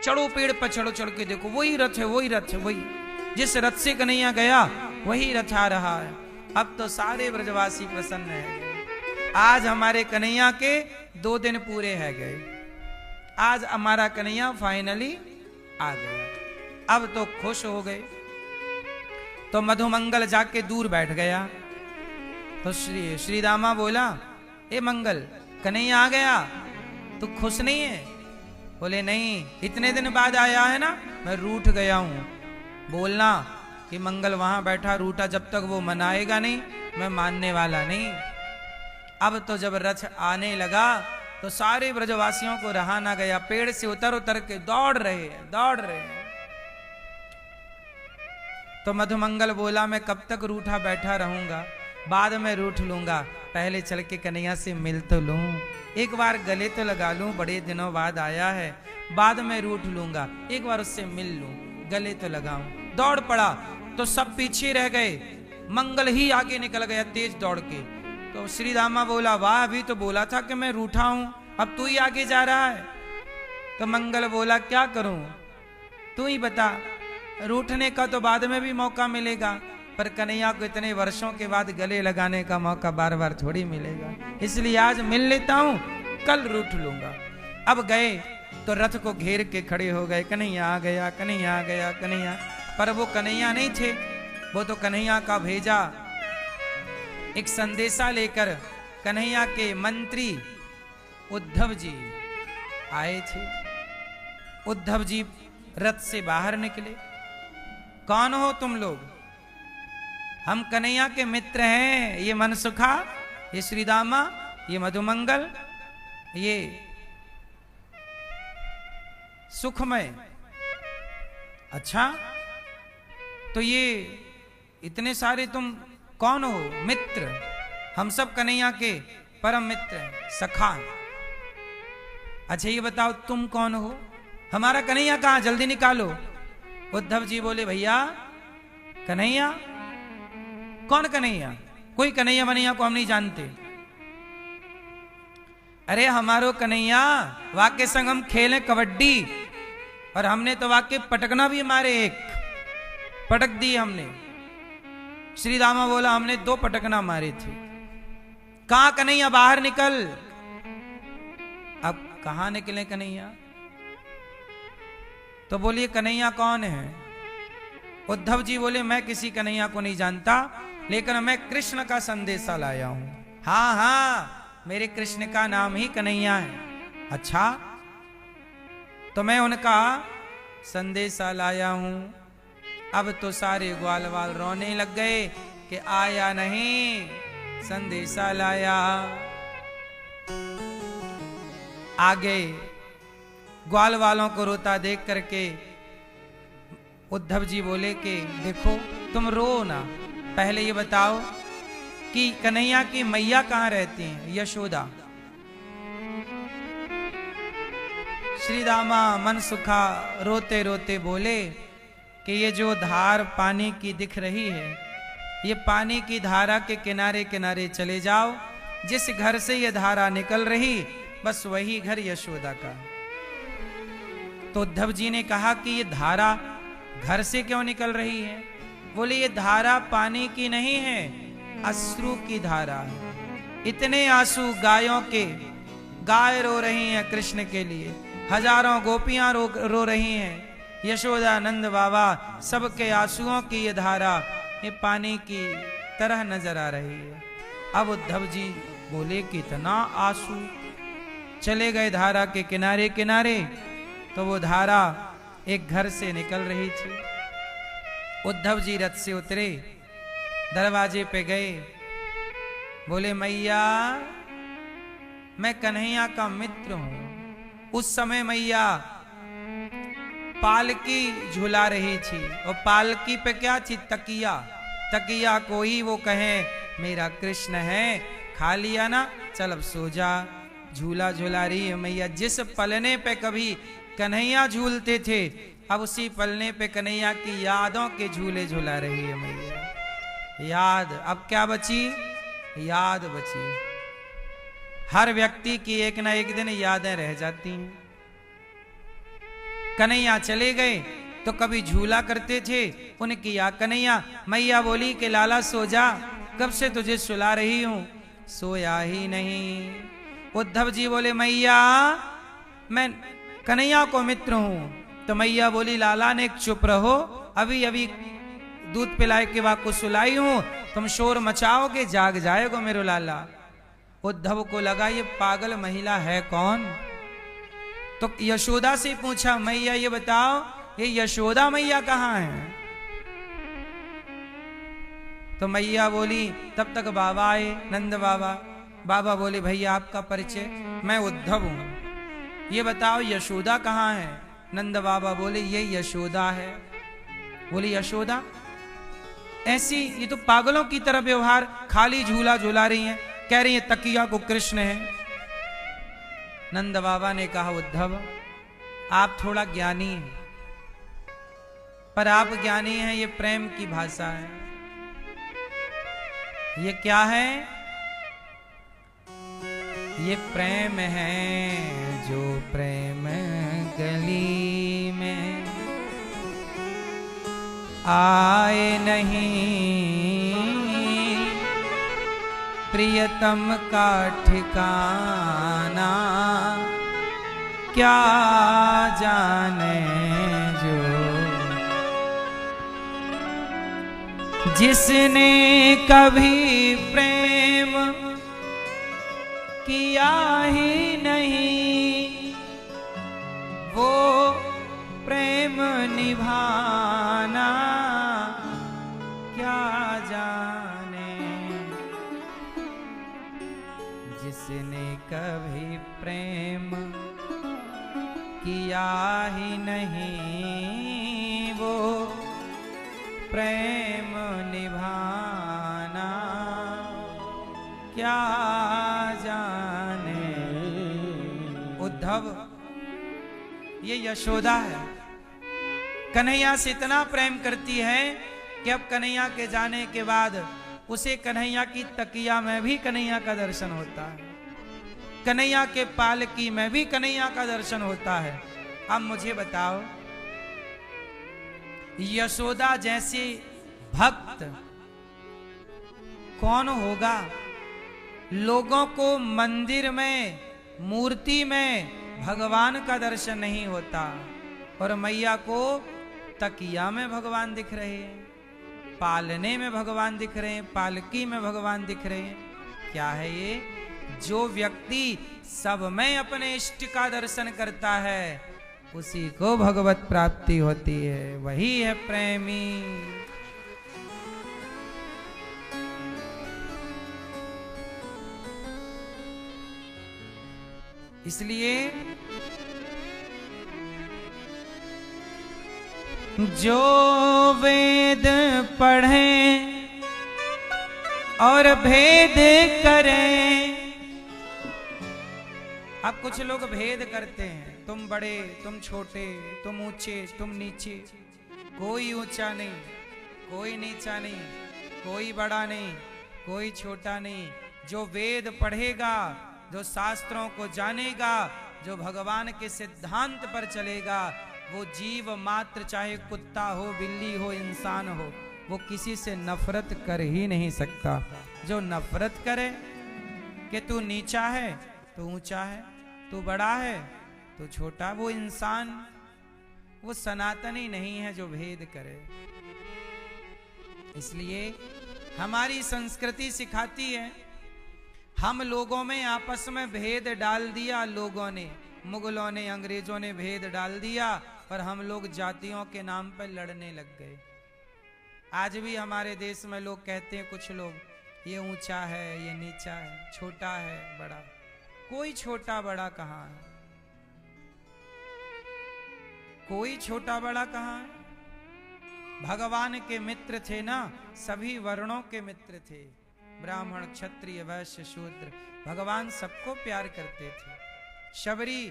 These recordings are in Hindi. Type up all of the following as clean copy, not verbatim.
चढ़ो पेड़ पर, चढ़ो, चढ़ के देखो वही रथ है, वही रथ है, वही जिस रथ से कन्हैया गया वही रथ आ रहा है। अब तो सारे ब्रजवासी प्रसन्न है। आज हमारे कन्हैया के 2 दिन पूरे है गए। आज हमारा कन्हैया फाइनली आ गया। अब तो खुश हो गए। तो मधुमंगल जाके दूर बैठ गया। तो श्री दामा बोला, ए मंगल, कन्हैया आ गया, तू खुश नहीं है? बोले नहीं, इतने दिन बाद आया है ना, मैं रूठ गया हूं। बोलना कि मंगल वहां बैठा रूठा, जब तक वो मनाएगा नहीं मैं मानने वाला नहीं। अब तो जब रथ आने लगा तो सारे ब्रजवासियों को रहा ना गया। पेड़ से उतर उतर के दौड़ रहे हैं, दौड़ रहे हैं। तो मधुमंगल बोला, मैं कब तक रूठा बैठा रहूंगा, बाद में रूठ लूंगा, पहले चल के कन्हैया से मिल तो लूं, एक बार गले तो लगा लूं, बड़े दिनों बाद आया है, बाद में रूठ लूंगा, एक बार उससे मिल लूं, गले तो लगाऊं। दौड़ पड़ा तो सब पीछे रह गए, मंगल ही आगे निकल गया तेज दौड़ के। तो श्री दामा बोला, वाह, अभी तो बोला था कि मैं रूठा हूं, अब तू ही आगे जा रहा है। तो मंगल बोला, क्या करूं, तू ही बता, रूठने का तो बाद में भी मौका मिलेगा, पर कन्हैया को इतने वर्षों के बाद गले लगाने का मौका बार बार थोड़ी मिलेगा, इसलिए आज मिल लेता हूं, कल रूठ लूंगा। अब गए तो रथ को घेर के खड़े हो गए, कन्हैया आ गया, कन्हैया आ गया, कन्हैया। पर वो कन्हैया नहीं थे, वो तो कन्हैया का भेजा एक संदेशा लेकर कन्हैया के मंत्री उद्धव जी आए थे। उद्धव जी रथ से बाहर निकले। कौन हो तुम लोग? हम कन्हैया के मित्र हैं, ये मनसुखा, ये श्रीदामा, ये मधुमंगल, ये सुखमय। अच्छा, तो ये इतने सारे तुम कौन हो? मित्र, हम सब कन्हैया के परम मित्र हैं, सखा। अच्छा ये बताओ तुम कौन हो? हमारा कन्हैया कहाँ, जल्दी निकालो। उद्धव जी बोले, भैया कन्हैया? कौन कन्हैया? कोई कन्हैया बनैया को हम नहीं जानते। अरे हमारो कन्हैया वाके संग हम खेलें कबड्डी, और हमने तो वाके पटकना भी मारे, एक पटक दी हमने। श्री दामा बोला, हमने 2 पटकना मारे थे। कहां कन्हैया, बाहर निकल। अब कहां निकले कन्हैया? तो बोलिए कन्हैया कौन है? उद्धव जी बोले, मैं किसी कन्हैया को नहीं जानता, लेकिन मैं कृष्ण का संदेशा लाया हूं। हाँ हाँ, मेरे कृष्ण का नाम ही कन्हैया है। अच्छा, तो मैं उनका संदेशा लाया हूं। अब तो सारे ग्वाल वाल रोने लग गए कि आया नहीं, संदेशा लाया। आगे ग्वाल वालों को रोता देख करके उद्धव जी बोले कि देखो तुम रो ना, पहले ये बताओ कि कन्हैया की मैया कहां रहती हैं? यशोदा। श्री दामा मनसुखा रोते रोते बोले कि ये जो धार पानी की दिख रही है, ये पानी की धारा के किनारे किनारे चले जाओ, जिस घर से ये धारा निकल रही बस वही घर यशोदा का। तो उद्धव जी ने कहा कि ये धारा घर से क्यों निकल रही है? बोले ये धारा पानी की नहीं है, अश्रु की धारा है। इतने आंसू गायों के, गाय रो रही हैं कृष्ण के लिए, हजारों गोपियां रो रही हैं, यशोदा नंद बाबा सबके आंसुओं की ये धारा ये पानी की तरह नजर आ रही है। अब उद्धव जी बोले कि इतना आंसू। चले गए धारा के किनारे किनारे, तो वो धारा एक घर से निकल रही थी। उद्धव जी रथ से उतरे, दरवाजे पे गए, बोले मैया मैं कन्हैया का मित्र हूं। उस समय मैया पालकी झुला रही थी, और पालकी पे क्या थी? तकिया। तकिया को ही वो कहे मेरा कृष्ण है, खा लिया ना, चल अब सो जा। झूला झुला रही है मैया। जिस पलने पे कभी कन्हैया झूलते थे, अब उसी पलने पे कन्हैया की यादों के झूले झुला रही है मैया। याद, अब क्या बची? याद बची। हर व्यक्ति की एक ना एक दिन यादें रह जाती हैं। कन्हैया चले गए तो कभी झूला करते थे, उन्हें किया कन्हैया। मैया बोली कि लाला सो जा, कब से तुझे सुला रही हूं, सोया ही नहीं। उद्धव जी बोले मैया मैं कन्हैया को मित्र हूं। तो मैया बोली लाला ने चुप रहो, अभी अभी दूध पिलाए के बाद को सुलाई हूं, तुम शोर मचाओगे जाग जाएगा मेरो लाला। उद्धव को लगा ये पागल महिला है कौन, तो यशोदा से पूछा मैया ये बताओ ये यशोदा मैया कहाँ है। तो मैया बोली तब तक बाबा आए, नंद बाबा। बाबा बोले भैया आपका परिचय, मैं उद्धव हूं, ये बताओ यशोदा कहाँ है। नंद बाबा बोले ये यशोदा है। बोले यशोदा ऐसी, ये तो पागलों की तरह व्यवहार, खाली झूला झूला रही हैं, कह रही है तकिया को कृष्ण है। नंद बाबा ने कहा उद्धव आप थोड़ा ज्ञानी हैं, पर आप ज्ञानी हैं ये प्रेम की भाषा है। ये क्या है, ये प्रेम है जो प्रेम गली में आए नहीं, प्रियतम का ठिकाना क्या जाने जो। जिसने कभी प्रेम किया ही नहीं, वो प्रेम निभाना क्या जाने। जिसने कभी प्रेम किया ही नहीं, वो प्रेम निभाना क्या जाने। उद्धव ये यशोदा है, कन्हैया से इतना प्रेम करती है कि अब कन्हैया के जाने के बाद उसे कन्हैया की तकिया में भी कन्हैया का दर्शन होता है, कन्हैया के पालकी में भी कन्हैया का दर्शन होता है। अब मुझे बताओ यशोदा जैसे भक्त कौन होगा। लोगों को मंदिर में मूर्ति में भगवान का दर्शन नहीं होता और मैया को तकिया में भगवान दिख रहे हैं, पालने में भगवान दिख रहे हैं, पालकी में भगवान दिख रहे हैं। क्या है ये, जो व्यक्ति सब में अपने इष्ट का दर्शन करता है उसी को भगवत प्राप्ति होती है, वही है प्रेमी। इसलिए जो वेद पढ़ें और भेद करें। अब कुछ लोग भेद करते हैं, तुम बड़े तुम छोटे, तुम ऊंचे तुम नीचे। कोई ऊंचा नहीं, कोई नीचा नहीं, कोई बड़ा नहीं, कोई छोटा नहीं। जो वेद पढ़ेगा, जो शास्त्रों को जानेगा, जो भगवान के सिद्धांत पर चलेगा, वो जीव मात्र, चाहे कुत्ता हो, बिल्ली हो, इंसान हो, वो किसी से नफरत कर ही नहीं सकता। जो नफरत करे कि तू नीचा है तो ऊंचा है, तू बड़ा है तो छोटा, वो इंसान, वो सनातनी नहीं है जो भेद करे। इसलिए हमारी संस्कृति सिखाती है, हम लोगों में आपस में भेद डाल दिया लोगों ने, मुगलों ने, अंग्रेजों ने भेद डाल दिया और हम लोग जातियों के नाम पर लड़ने लग गए। आज भी हमारे देश में लोग कहते हैं, कुछ लोग, ये ऊंचा है, ये नीचा है, छोटा है, बड़ा। कोई छोटा बड़ा कहाँ है, कोई छोटा बड़ा कहाँ है। भगवान के मित्र थे ना, सभी वर्णों के मित्र थे, ब्राह्मण, क्षत्रिय, वैश्य, शूद्र। भगवान सबको प्यार करते थे। शबरी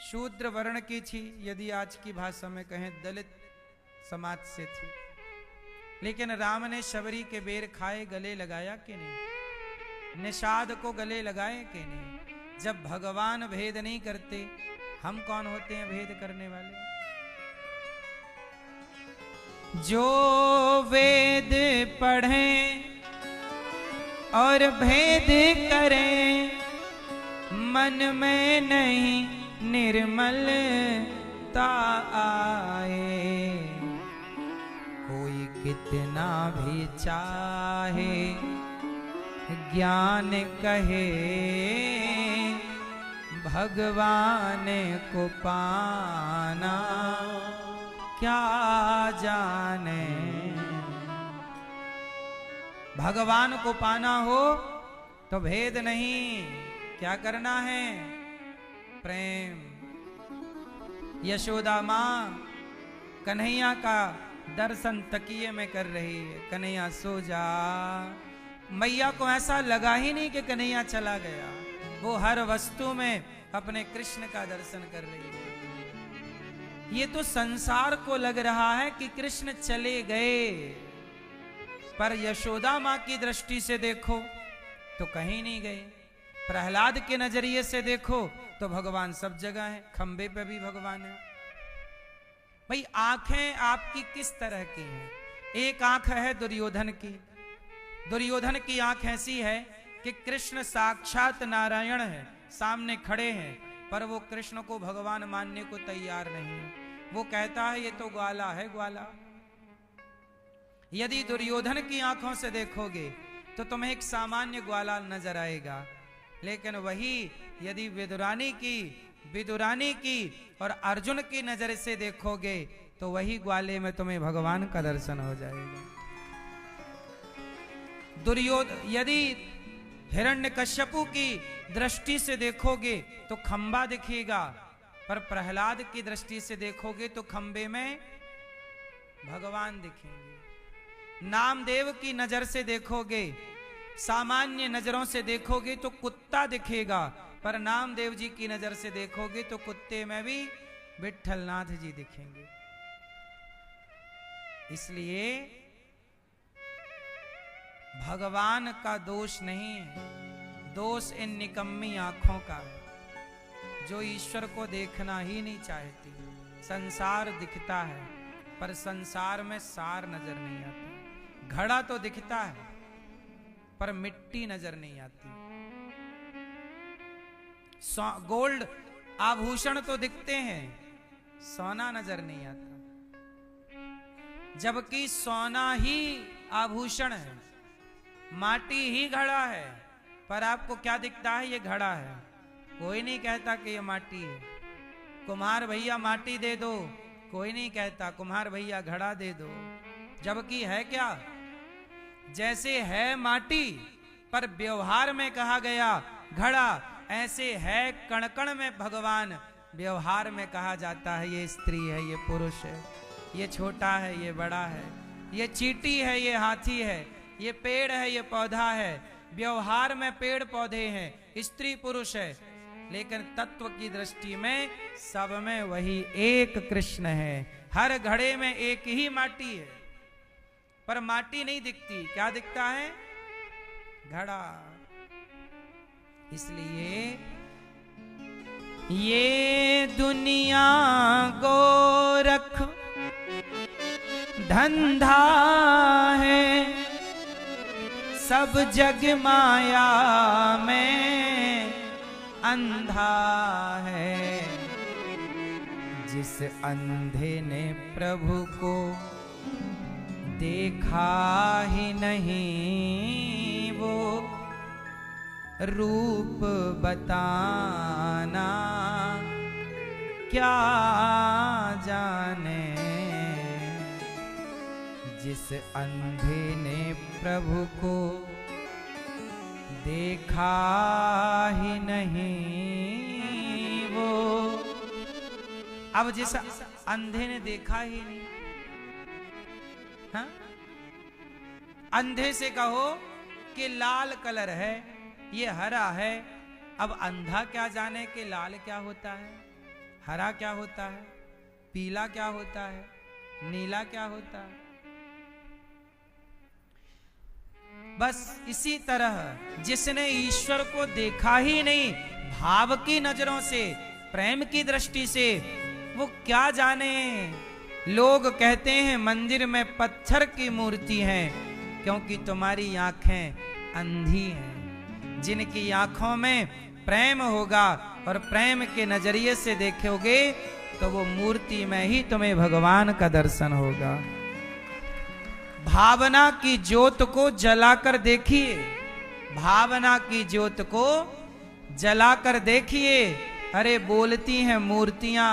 शूद्र वर्ण की थी, यदि आज की भाषा में कहें दलित समाज से थी, लेकिन राम ने शबरी के बेर खाए, गले लगाया कि नहीं, निषाद को गले लगाए कि नहीं। जब भगवान भेद नहीं करते, हम कौन होते हैं भेद करने वाले। जो वेद पढ़ें और भेद करें, मन में नहीं निर्मलता आए। कोई कितना भी चाहे ज्ञान कहे, भगवान को पाना क्या जाने। भगवान को पाना हो तो भेद नहीं, क्या करना है? प्रेम। यशोदा माँ कन्हैया का दर्शन तकिए में कर रही है, कन्हैया सो जा। मैया को ऐसा लगा ही नहीं कि कन्हैया चला गया, वो हर वस्तु में अपने कृष्ण का दर्शन कर रही है। ये तो संसार को लग रहा है कि कृष्ण चले गए, पर यशोदा माँ की दृष्टि से देखो तो कहीं नहीं गए। प्रहलाद के नजरिए से देखो तो भगवान सब जगह है, खंबे पे भी भगवान है। भाई आंखें आपकी किस तरह की हैं? एक आंख है दुर्योधन की। दुर्योधन की आंख ऐसी है कि कृष्ण साक्षात नारायण है, सामने खड़े हैं, पर वो कृष्ण को भगवान मानने को तैयार नहीं है। वो कहता है ये तो ग्वाला है, ग्वाला। यदि दुर्योधन की आंखों से देखोगे तो तुम्हें एक सामान्य ग्वाला नजर आएगा, लेकिन वही यदि विदुरानी की और अर्जुन की नजर से देखोगे तो वही ग्वाले में तुम्हें भगवान का दर्शन हो जाएगा। यदि हिरण्यकश्यपु की दृष्टि से देखोगे तो खंबा दिखेगा, पर प्रहलाद की दृष्टि से देखोगे तो खंबे में भगवान दिखेंगे। नामदेव की नजर से देखोगे, सामान्य नजरों से देखोगे तो कुत्ता दिखेगा, पर नामदेव जी की नजर से देखोगे तो कुत्ते में भी विट्ठलनाथ जी दिखेंगे। इसलिए भगवान का दोष नहीं है, दोष इन निकम्मी आंखों का है जो ईश्वर को देखना ही नहीं चाहती। संसार दिखता है पर संसार में सार नजर नहीं आता। घड़ा तो दिखता है पर मिट्टी नजर नहीं आती। गोल्ड आभूषण तो दिखते हैं, सोना नजर नहीं आता, जबकि सोना ही आभूषण है, माटी ही घड़ा है, पर आपको क्या दिखता है? ये घड़ा है। कोई नहीं कहता कि ये माटी है। कुम्हार भैया माटी दे दो, कोई नहीं कहता कुम्हार भैया घड़ा दे दो, जबकि है क्या? जैसे है माटी पर व्यवहार में कहा गया घड़ा, ऐसे है कण कण में भगवान, व्यवहार में कहा जाता है ये स्त्री है, ये पुरुष है, ये छोटा है, ये बड़ा है, ये चींटी है, ये हाथी है, ये पेड़ है, ये पौधा है। व्यवहार में पेड़ पौधे हैं, स्त्री पुरुष है, लेकिन तत्व की दृष्टि में सब में वही एक कृष्ण है। हर घड़े में एक ही माटी है, पर माटी नहीं दिखती, क्या दिखता है? घड़ा। इसलिए ये दुनिया गोरख धंधा है, सब जग माया में अंधा है। जिस अंधे ने प्रभु को देखा ही नहीं, वो रूप बताना क्या जाने। जिस अंधे ने प्रभु को देखा ही नहीं, वो अब जिस अंधे ने देखा ही नहीं, हाँ? अंधे से कहो कि लाल कलर है, ये हरा है, अब अंधा क्या जाने कि लाल क्या होता है, हरा क्या होता है, पीला क्या होता है, नीला क्या होता है। बस इसी तरह जिसने ईश्वर को देखा ही नहीं भाव की नजरों से, प्रेम की दृष्टि से, वो क्या जाने लोग कहते हैं मंदिर में पत्थर की मूर्ति है, क्योंकि तुम्हारी आंखें अंधी हैं। जिनकी आंखों में प्रेम होगा और प्रेम के नजरिए से देखोगे तो वो मूर्ति में ही तुम्हें भगवान का दर्शन होगा। भावना की ज्योत को जलाकर देखिए, भावना की ज्योत को जलाकर देखिए। अरे बोलती हैं मूर्तियां,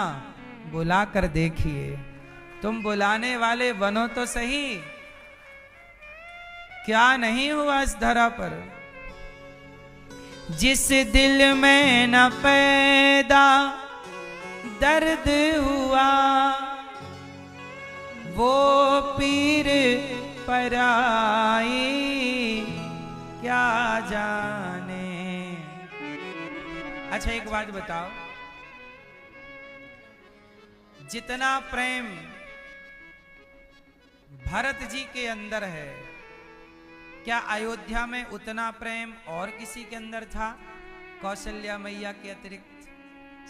बुलाकर देखिए। तुम बुलाने वाले बनो तो सही। क्या नहीं हुआ इस धरा पर? जिस दिल में न पैदा दर्द हुआ, वो पीर पराई क्या जाने। अच्छा एक बात बताओ, जितना प्रेम भरत जी के अंदर है, क्या अयोध्या में उतना प्रेम और किसी के अंदर था? कौशल्या मैया के अतिरिक्त,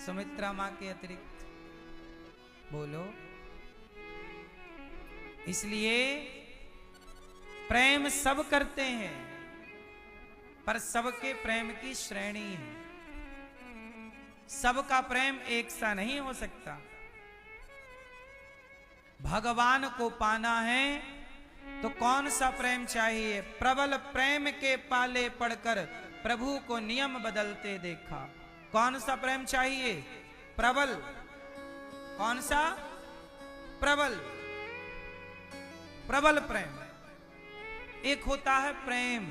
सुमित्रा मां के अतिरिक्त? बोलो। इसलिए प्रेम सब करते हैं, पर सबके प्रेम की श्रेणी है। सबका प्रेम एक सा नहीं हो सकता। भगवान को पाना है तो कौन सा प्रेम चाहिए? प्रबल प्रेम के पाले पड़कर प्रभु को नियम बदलते देखा। कौन सा प्रेम चाहिए? प्रबल। कौन सा? प्रबल। प्रबल प्रेम। एक होता है प्रेम,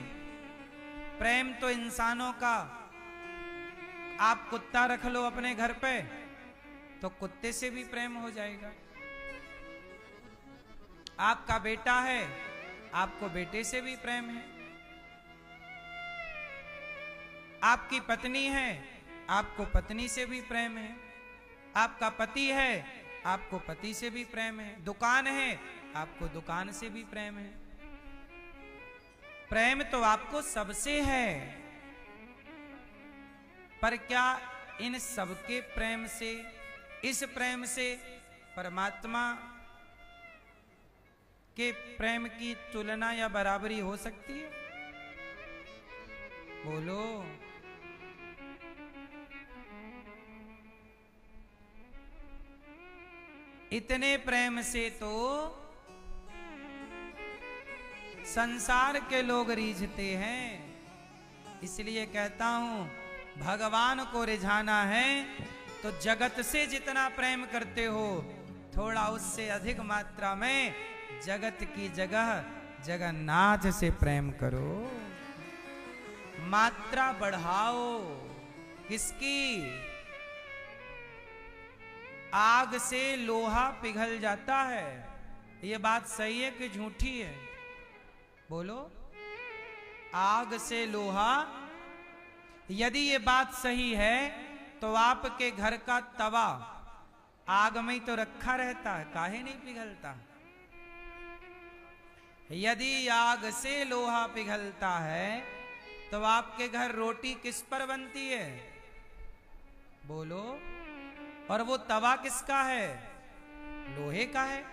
प्रेम तो इंसानों का। आप कुत्ता रख लो अपने घर पे तो कुत्ते से भी प्रेम हो जाएगा। आपका बेटा है, आपको बेटे से भी प्रेम है। आपकी पत्नी है, आपको पत्नी से भी प्रेम है। आपका पति है, आपको पति से भी प्रेम है। दुकान है, आपको दुकान से भी प्रेम है। प्रेम तो आपको सबसे है, पर क्या इन सबके प्रेम से, इस प्रेम से परमात्मा के प्रेम की तुलना या बराबरी हो सकती है? बोलो। इतने प्रेम से तो संसार के लोग रीझते हैं। इसलिए कहता हूं, भगवान को रिझाना है तो जगत से जितना प्रेम करते हो, थोड़ा उससे अधिक मात्रा में जगत की जगह जगन्नाथ से प्रेम करो। मात्रा बढ़ाओ। किसकी? आग से लोहा पिघल जाता है। ये बात सही है कि झूठी है? बोलो। आग से लोहा, यदि ये बात सही है तो आपके घर का तवा आग में ही तो रखा रहता है, काहे नहीं पिघलता? यदि आग से लोहा पिघलता है तो आपके घर रोटी किस पर बनती है? बोलो। और वो तवा किसका है? लोहे का है।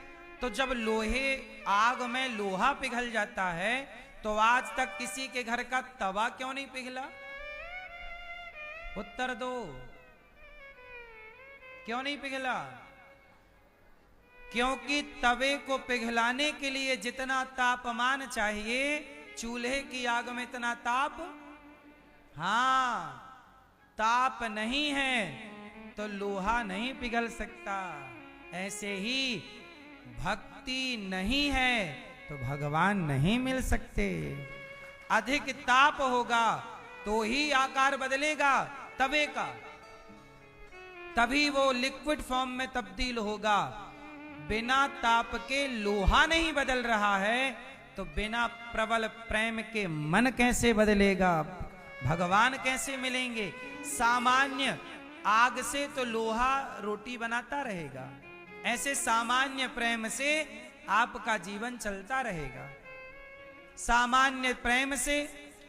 तो जब लोहे, आग में लोहा पिघल जाता है तो आज तक किसी के घर का तवा क्यों नहीं पिघला? उत्तर दो। क्यों नहीं पिघला? क्योंकि तवे को पिघलाने के लिए जितना तापमान चाहिए, चूल्हे की आग में इतना ताप, हां, ताप नहीं है तो लोहा नहीं पिघल सकता। ऐसे ही भक्ति नहीं है तो भगवान नहीं मिल सकते। अधिक ताप होगा तो ही आकार बदलेगा तवे का, तभी वो लिक्विड फॉर्म में तब्दील होगा। बिना ताप के लोहा नहीं बदल रहा है तो बिना प्रबल प्रेम के मन कैसे बदलेगा? भगवान कैसे मिलेंगे? सामान्य आग से तो लोहा रोटी बनाता रहेगा, ऐसे सामान्य प्रेम से आपका जीवन चलता रहेगा। सामान्य प्रेम से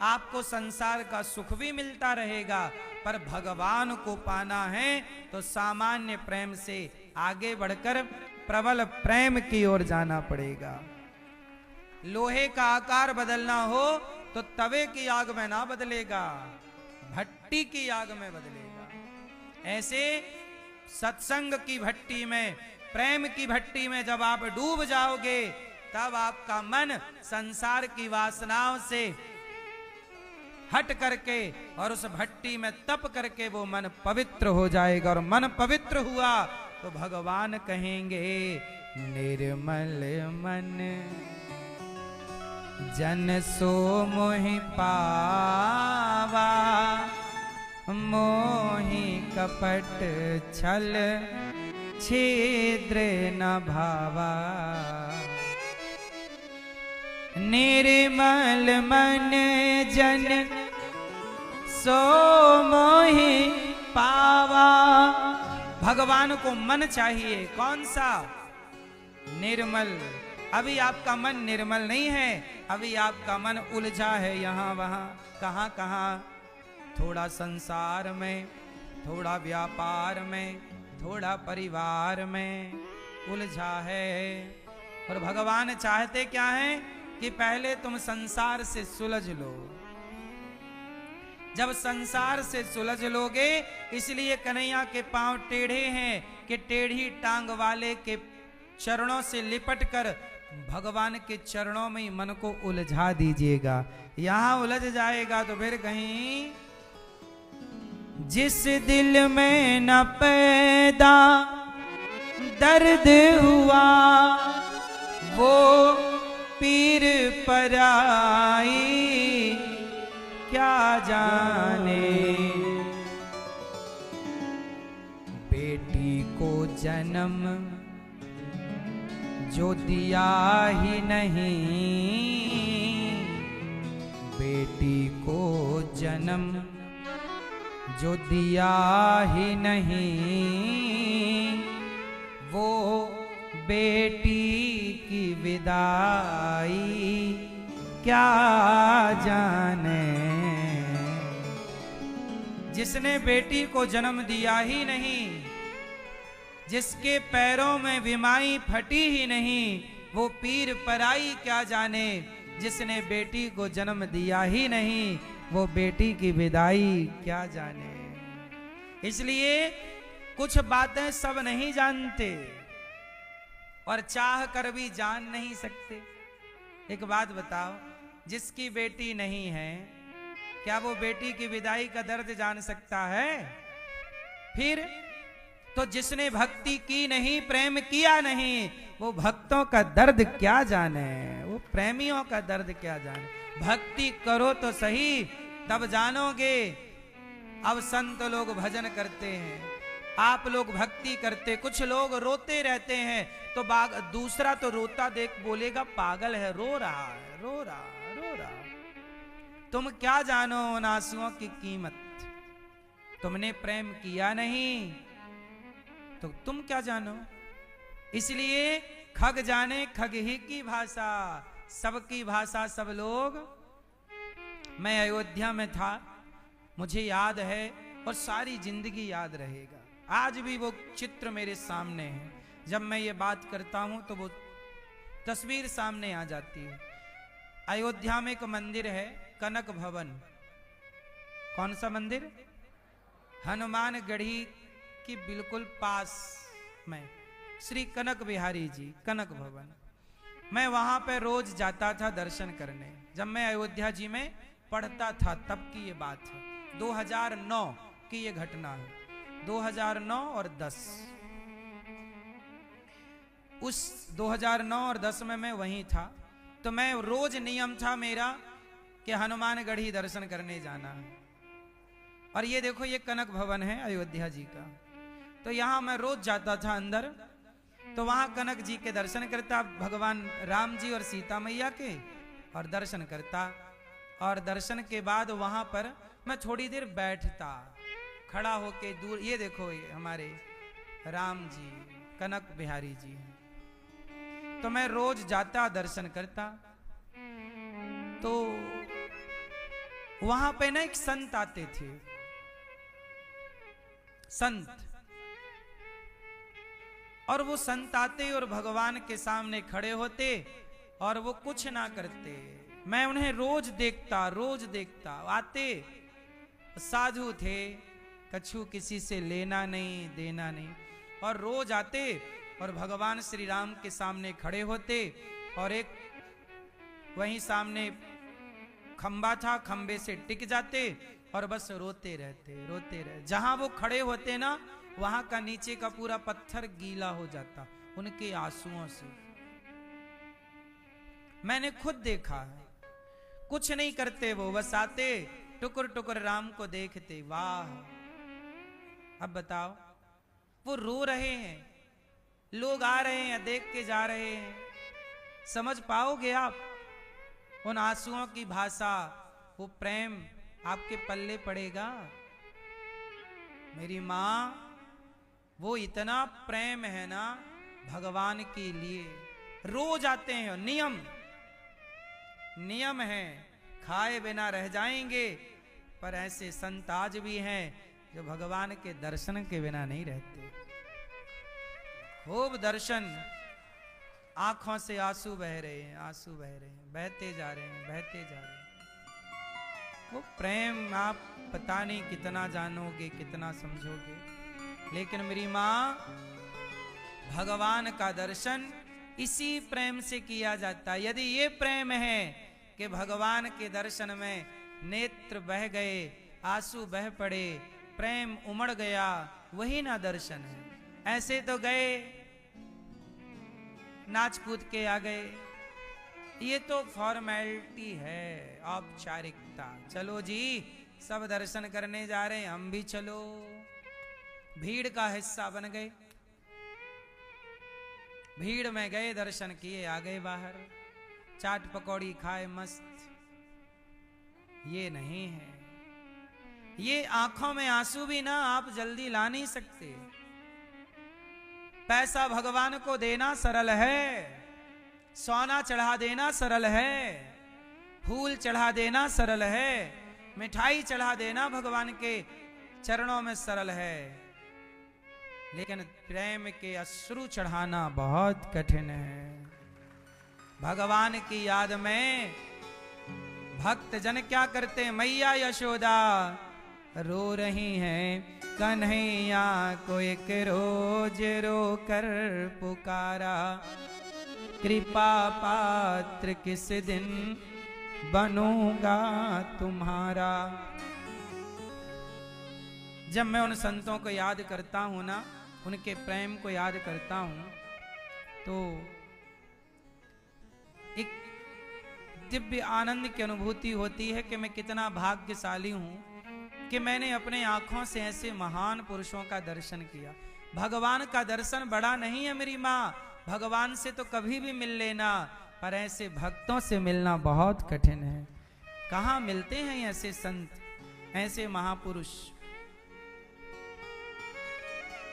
आपको संसार का सुख भी मिलता रहेगा, पर भगवान को पाना है तो सामान्य प्रेम से आगे बढ़कर प्रबल प्रेम की ओर जाना पड़ेगा। लोहे का आकार बदलना हो तो तवे की आग में ना बदलेगा, भट्टी की आग में बदलेगा। ऐसे सत्संग की भट्टी में, प्रेम की भट्टी में जब आप डूब जाओगे, तब आपका मन संसार की वासनाओं से हट करके और उस भट्टी में तप करके वो मन पवित्र हो जाएगा। और मन पवित्र हुआ तो भगवान कहेंगे, निर्मल मन जन सो मोहि पावा, मोहि कपट छल छिद्र न भावा। निर्मल मन जन सो मोहि पावा। भगवान को मन चाहिए, कौन सा? निर्मल। अभी आपका मन निर्मल नहीं है, अभी आपका मन उलझा है यहाँ वहाँ, कहाँ कहाँ। थोड़ा संसार में, थोड़ा व्यापार में, थोड़ा परिवार में उलझा है। और भगवान चाहते क्या है कि पहले तुम संसार से सुलझ लो। जब संसार से सुलझ लोगे, इसलिए कन्हैया के पांव टेढ़े हैं कि टेढ़ी टांग वाले के चरणों से लिपट कर भगवान के चरणों में मन को उलझा दीजिएगा। यहां उलझ जाएगा तो फिर कहीं, जिस दिल में न पैदा दर्द हुआ, वो पीर पराई क्या जाने। बेटी को जन्म जो दिया ही नहीं, बेटी को जन्म जो दिया ही नहीं, वो बेटी की विदाई क्या जाने। जिसने बेटी को जन्म दिया ही नहीं, जिसके पैरों में विमाई फटी ही नहीं, वो पीर पराई क्या जाने। जिसने बेटी को जन्म दिया ही नहीं, वो बेटी की विदाई क्या जाने। इसलिए कुछ बातें सब नहीं जानते और चाह कर भी जान नहीं सकते। एक बात बताओ, जिसकी बेटी नहीं है, क्या वो बेटी की विदाई का दर्द जान सकता है? फिर तो जिसने भक्ति की नहीं, प्रेम किया नहीं, वो भक्तों का दर्द क्या जाने, वो प्रेमियों का दर्द क्या जाने। भक्ति करो तो सही, तब जानोगे। अब संत लोग भजन करते हैं, आप लोग भक्ति करते, कुछ लोग रोते रहते हैं, तो दूसरा तो रोता देख बोलेगा पागल है, रो रहा है, रो रहा, रो रहा। तुम क्या जानो उन आंसुओं की कीमत? तुमने प्रेम किया नहीं तो तुम क्या जानो। इसलिए खग जाने खग ही की भाषा, सबकी भाषा सब लोग। मैं अयोध्या में था, मुझे याद है और सारी जिंदगी याद रहेगा। आज भी वो चित्र मेरे सामने है, जब मैं ये बात करता हूं तो वो तस्वीर सामने आ जाती है। अयोध्या में एक मंदिर है, कनक भवन। कौन सा मंदिर? हनुमान गढ़ी की बिल्कुल पास में श्री कनक बिहारी जी, कनक भवन। मैं वहां पे रोज जाता था दर्शन करने, जब मैं अयोध्या जी में पढ़ता था, तब की ये बात है। 2009 की ये घटना है, 2009 और 10। उस 2009 और 10 में मैं वहीं था, तो मैं रोज नियम था मेरा कि हनुमानगढ़ी दर्शन करने जाना है। और ये देखो, ये कनक भवन है अयोध्या जी का। तो यहां मैं रोज जाता था अंदर, तो वहां कनक जी के दर्शन करता, भगवान राम जी और सीता मैया के, और दर्शन करता। और दर्शन के बाद वहां पर मैं थोड़ी देर बैठता, खड़ा होके दूर। ये देखो, ये हमारे राम जी, कनक बिहारी जी हैं। तो मैं रोज जाता, दर्शन करता। तो वहां पे ना एक संत आते थे, संत। और वो संत आते और भगवान के सामने खड़े होते और वो कुछ ना करते। मैं उन्हें रोज देखता आते, साधु थे, कछु किसी से लेना नहीं देना नहीं, और रोज आते और भगवान श्री राम के सामने खड़े होते और एक वहीं सामने खंबा था, खंबे से टिक जाते और बस रोते रहते। जहां वो खड़े होते ना, वहां का नीचे का पूरा पत्थर गीला हो जाता उनके आंसुओं से। मैंने खुद देखा है। कुछ नहीं करते वो, बस आते, टुकुर टुकुर राम को देखते। वाह! अब बताओ, वो रो रहे हैं, लोग आ रहे हैं, देख के जा रहे हैं। समझ पाओगे आप उन आंसुओं की भाषा? वो प्रेम आपके पल्ले पड़ेगा? मेरी मां, वो इतना प्रेम है ना भगवान के लिए। रोज आते हैं, नियम है, खाए बिना रह जाएंगे, पर ऐसे संत आज भी हैं जो भगवान के दर्शन के बिना नहीं रहते। खूब दर्शन, आंखों से आंसू बह रहे हैं, बहते जा रहे हैं। वो प्रेम आप पता नहीं कितना जानोगे, कितना समझोगे, लेकिन मेरी मां, भगवान का दर्शन इसी प्रेम से किया जाता है। यदि ये प्रेम है कि भगवान के दर्शन में नेत्र बह गए, आंसू बह पड़े, प्रेम उमड़ गया, वही ना दर्शन है। ऐसे तो गए, नाच कूद के आ गए, ये तो फॉर्मेलिटी है, औपचारिकता। चलो जी, सब दर्शन करने जा रहे हैं, हम भी चलो। भीड़ का हिस्सा बन गए, भीड़ में गए, दर्शन किए, आ गए बाहर, चाट पकौड़ी खाए, मस्त। ये नहीं है। ये आंखों में आंसू भी ना आप जल्दी ला नहीं सकते। पैसा भगवान को देना सरल है, सोना चढ़ा देना सरल है, फूल चढ़ा देना सरल है, मिठाई चढ़ा देना भगवान के चरणों में सरल है, लेकिन प्रेम के अश्रु चढ़ाना बहुत कठिन है। भगवान की याद में भक्त जन क्या करते? मैया यशोदा रो रही हैं, कन्हैया को एक रोज रो कर पुकारा, कृपा पात्र किस दिन बनूंगा तुम्हारा। जब मैं उन संतों को याद करता हूं ना, उनके प्रेम को याद करता हूं, तो एक दिव्य आनंद की अनुभूति होती है कि मैं कितना भाग्यशाली हूं कि मैंने अपने आंखों से ऐसे महान पुरुषों का दर्शन किया। भगवान का दर्शन बड़ा नहीं है मेरी माँ, भगवान से तो कभी भी मिल लेना, पर ऐसे भक्तों से मिलना बहुत कठिन है। कहाँ मिलते हैं ऐसे संत, ऐसे महापुरुष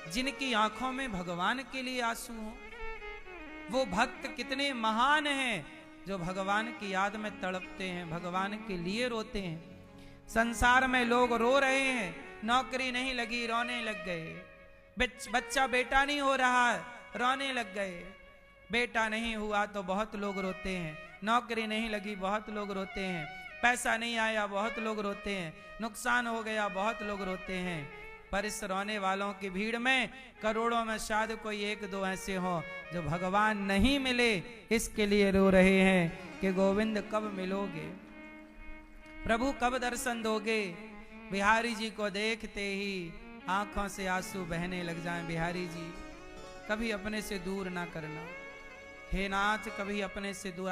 जिनकी आंखों में भगवान के लिए आंसू हो। वो भक्त कितने महान हैं जो भगवान की याद में तड़पते हैं, भगवान के लिए रोते हैं। संसार में लोग रो रहे हैं, नौकरी नहीं लगी रोने लग गए, बच्चा बेटा नहीं हो रहा रोने लग गए, बेटा नहीं हुआ तो बहुत लोग रोते हैं, नौकरी नहीं लगी बहुत लोग रोते हैं, पैसा नहीं आया बहुत लोग रोते हैं, नुकसान हो गया बहुत लोग रोते हैं। पर इस रोने वालों की भीड़ में करोड़ों में शायद कोई एक दो ऐसे हो जो भगवान नहीं मिले, इसके लिए रो रहे हैं कि गोविंद कब मिलोगे, प्रभु कब दर्शन दोगे। बिहारी जी को देखते ही आंखों से आंसू बहने लग जाएं। बिहारी जी, कभी अपने से दूर ना करना, हे नाथ, कभी अपने से दूर,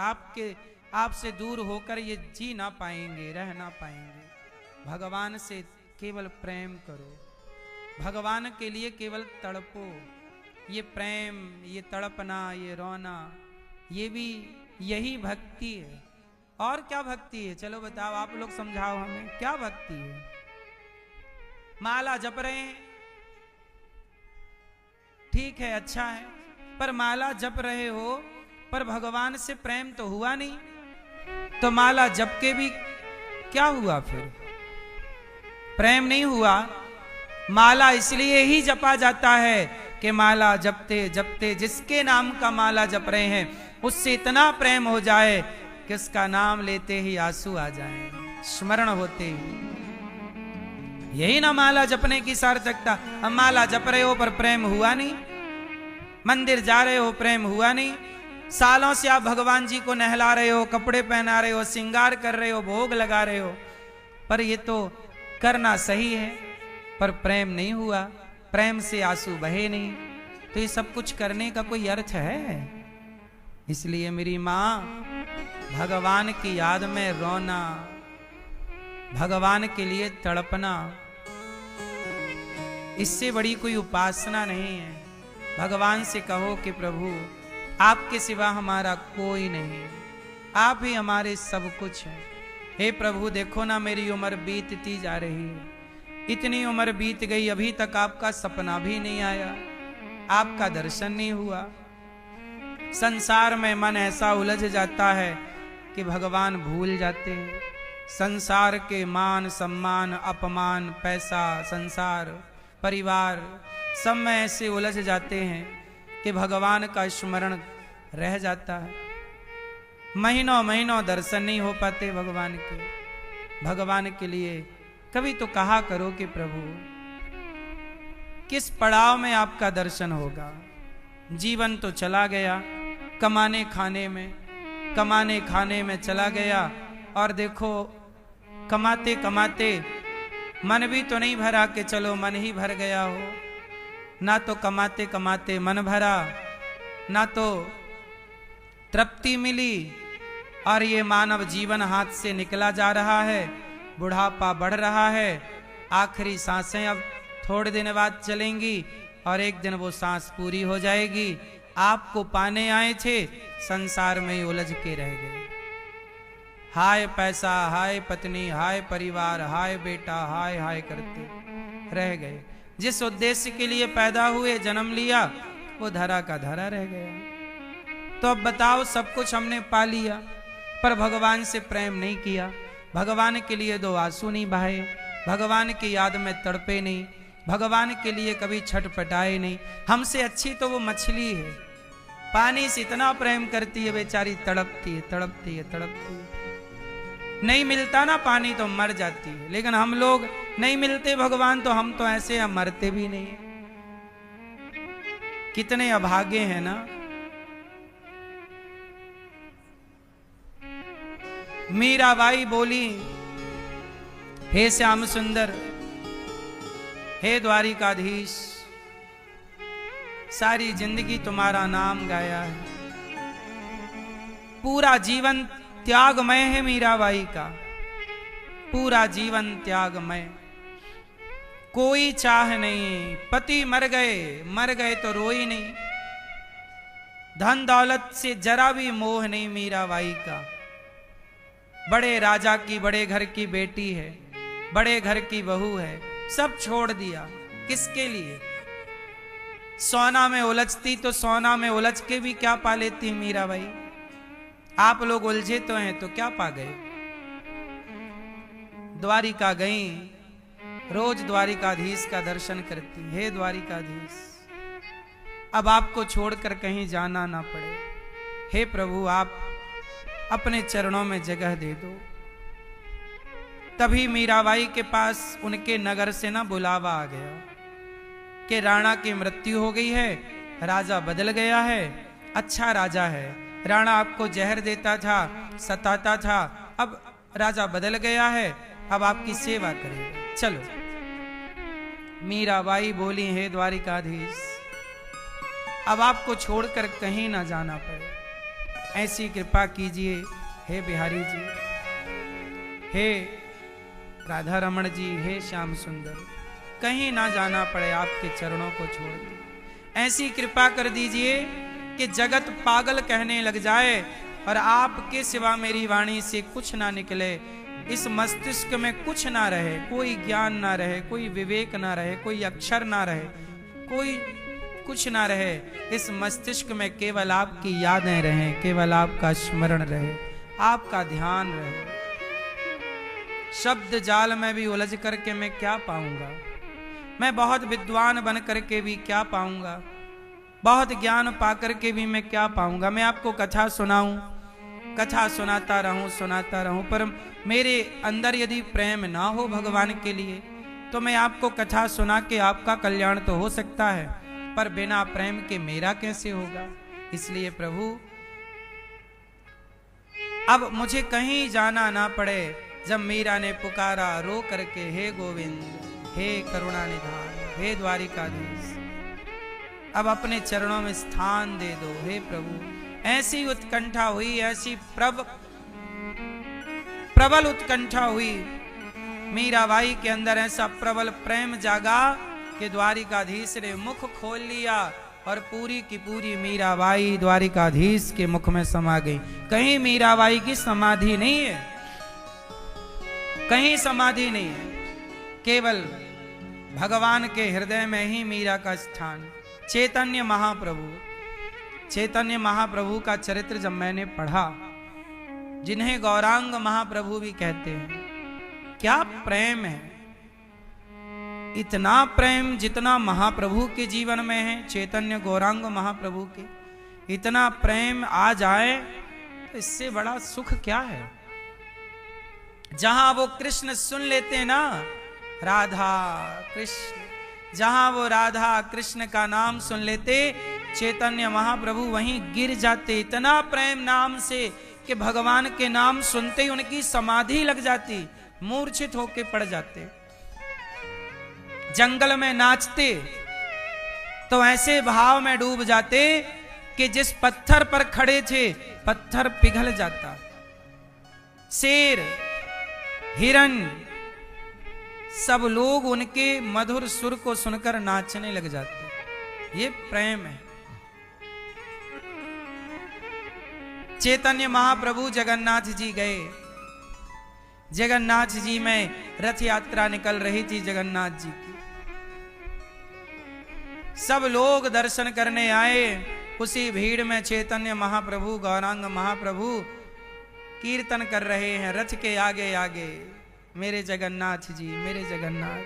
आपसे दूर होकर ये जी ना पाएंगे, रह ना पाएंगे। भगवान से केवल प्रेम करो, भगवान के लिए केवल तड़पो। ये प्रेम, ये तड़पना, ये रोना, ये भी यही भक्ति है। और क्या भक्ति है? चलो बताओ, आप लोग समझाओ हमें, क्या भक्ति है? माला जप रहे हैं, ठीक है, अच्छा है, पर माला जप रहे हो पर भगवान से प्रेम तो हुआ नहीं, तो माला जप के भी क्या हुआ? फिर प्रेम नहीं हुआ। माला इसलिए ही जपा जाता है कि माला जपते जपते जिसके नाम का माला जप रहे हैं उससे इतना प्रेम हो जाए कि उसका नाम लेते ही आंसू आ जाए, स्मरण होते ही। यही ना माला जपने की सार्थकता। हम माला जप रहे हो पर प्रेम हुआ नहीं, मंदिर जा रहे हो प्रेम हुआ नहीं, सालों से आप भगवान जी को नहला रहे हो, कपड़े पहना रहे हो, श्रृंगार कर रहे हो, भोग लगा रहे हो, पर ये तो करना सही है पर प्रेम नहीं हुआ, प्रेम से आंसू बहे नहीं, तो ये सब कुछ करने का कोई अर्थ है? इसलिए मेरी मां, भगवान की याद में रोना, भगवान के लिए तड़पना, इससे बड़ी कोई उपासना नहीं है। भगवान से कहो कि प्रभु आपके सिवा हमारा कोई नहीं, आप ही हमारे सब कुछ हैं। हे प्रभु देखो ना मेरी उम्र बीतती जा रही है, इतनी उम्र बीत गई, अभी तक आपका सपना भी नहीं आया, आपका दर्शन नहीं हुआ। संसार में मन ऐसा उलझ जाता है कि भगवान भूल जाते हैं। संसार के मान सम्मान अपमान, पैसा, संसार, परिवार, सब में ऐसे उलझ जाते हैं कि भगवान का स्मरण रह जाता है। महीनों महीनों दर्शन नहीं हो पाते भगवान के। भगवान के लिए कभी तो कहा करो कि प्रभु किस पड़ाव में आपका दर्शन होगा। जीवन तो चला गया कमाने खाने में चला गया, और देखो कमाते कमाते मन भी तो नहीं भरा कि चलो मन ही भर गया हो। ना तो कमाते कमाते मन भरा, ना तो तृप्ति मिली, और ये मानव जीवन हाथ से निकला जा रहा है, बुढ़ापा बढ़ रहा है, आखिरी सांसें अब थोड़े दिन बाद चलेंगी और एक दिन वो सांस पूरी हो जाएगी। आपको पाने आए थे, संसार में ही उलझ के रह गए। हाय पैसा, हाय पत्नी, हाय परिवार, हाय बेटा, हाय हाय करते रह गए। जिस उद्देश्य के लिए पैदा हुए, जन्म लिया, वो धरा का धरा रह गया। तो अब बताओ, सब कुछ हमने पा लिया पर भगवान से प्रेम नहीं किया, भगवान के लिए दो आंसू नहीं बहाए, भगवान की याद में तड़पे नहीं, भगवान के लिए कभी छटपटाए नहीं। हमसे अच्छी तो वो मछली है, पानी से इतना प्रेम करती है, बेचारी तड़पती है तड़पती है तड़पती है। नहीं मिलता ना पानी तो मर जाती है, लेकिन हम लोग नहीं मिलते भगवान तो हम तो ऐसे हम मरते भी नहीं। कितने अभागे हैं ना। मीराबाई बोली, हे श्याम सुंदर, हे द्वारिकाधीश, सारी जिंदगी तुम्हारा नाम गाया है, पूरा जीवन त्यागमय है मीराबाई का, पूरा जीवन त्यागमय, कोई चाह नहीं। पति मर गए तो रोई नहीं, धन दौलत से जरा भी मोह नहीं मीराबाई का। बड़े राजा की, बड़े घर की बेटी है, बड़े घर की बहू है, सब छोड़ दिया। किसके लिए? सोना में उलझती तो सोना में उलझ के भी क्या पा लेती मीराबाई। आप लोग उलझे तो हैं तो क्या पा गए। द्वारिका गई, रोज द्वारिकाधीश का दर्शन करती। हे द्वारिकाधीश, अब आपको छोड़कर कहीं जाना ना पड़े। हे प्रभु, आप अपने चरणों में जगह दे दो। तभी मीराबाई के पास उनके नगर से ना बुलावा आ गया कि राणा की मृत्यु हो गई है, राजा बदल गया है, अच्छा राजा है, राणा आपको जहर देता था, सताता था, अब राजा बदल गया है, अब आपकी सेवा करेगा, चलो। मीराबाई बोली, हे द्वारिकाधीश, अब आपको छोड़कर कहीं ना जाना पड़े, ऐसी कृपा कीजिए हे बिहारी जी, हे राधा रमण जी, हे श्याम सुंदर, कहीं ना जाना पड़े, आपके चरणों को छोड़ के ऐसी कृपा कर दीजिए कि जगत पागल कहने लग जाए और आपके सिवा मेरी वाणी से कुछ ना निकले, इस मस्तिष्क में कुछ ना रहे, कोई ज्ञान ना रहे, कोई विवेक ना रहे, कोई अक्षर ना रहे, कोई कुछ ना रहे, इस मस्तिष्क में केवल आपकी यादें रहें, केवल आपका स्मरण रहे, आपका ध्यान रहे। शब्द जाल में भी उलझ करके मैं क्या पाऊंगा, मैं बहुत विद्वान बन करके भी क्या पाऊंगा। बहुत ज्ञान पाकर के भी मैं क्या पाऊंगा। मैं आपको कथा सुनाऊं, कथा सुनाता रहूं, पर मेरे अंदर यदि प्रेम ना हो भगवान के लिए तो मैं आपको कथा सुना के आपका कल्याण तो हो सकता है, पर बिना प्रेम के मेरा कैसे होगा। इसलिए प्रभु अब मुझे कहीं जाना ना पड़े। जब मीरा ने पुकारा रो करके, हे गोविंद, हे करुणा निधान, हे द्वारिकाधीश, अब अपने चरणों में स्थान दे दो हे प्रभु। ऐसी उत्कंठा हुई, ऐसी प्रबल उत्कंठा हुई मीराबाई के अंदर, ऐसा प्रबल प्रेम जागा कि द्वारिकाधीश ने मुख खोल लिया और पूरी की पूरी मीराबाई द्वारिकाधीश के मुख में समा गई। कहीं मीराबाई की समाधि नहीं है, कहीं समाधि नहीं है, केवल भगवान के हृदय में ही मीरा का स्थान। चैतन्य महाप्रभु का चरित्र जब मैंने पढ़ा, जिन्हें गौरांग महाप्रभु भी कहते हैं, क्या प्रेम है, इतना प्रेम जितना महाप्रभु के जीवन में है, चैतन्य गौरांग महाप्रभु के, इतना प्रेम आ जाए तो इससे बड़ा सुख क्या है। जहां वो कृष्ण सुन लेते ना, राधा कृष्ण, जहां वो राधा कृष्ण का नाम सुन लेते, चैतन्य महाप्रभु वहीं गिर जाते, इतना प्रेम नाम से कि भगवान के नाम सुनते ही उनकी समाधि लग जाती, मूर्छित होके पड़ जाते। जंगल में नाचते तो ऐसे भाव में डूब जाते कि जिस पत्थर पर खड़े थे पत्थर पिघल जाता। शेर, हिरण, सब लोग उनके मधुर सुर को सुनकर नाचने लग जाते। ये प्रेम है। चैतन्य महाप्रभु जगन्नाथ जी गए, जगन्नाथ जी में रथ यात्रा निकल रही थी जगन्नाथ जी की। सब लोग दर्शन करने आए। उसी भीड़ में चैतन्य महाप्रभु, गौरांग महाप्रभु कीर्तन कर रहे हैं रथ के आगे आगे, मेरे जगन्नाथ जी, मेरे जगन्नाथ,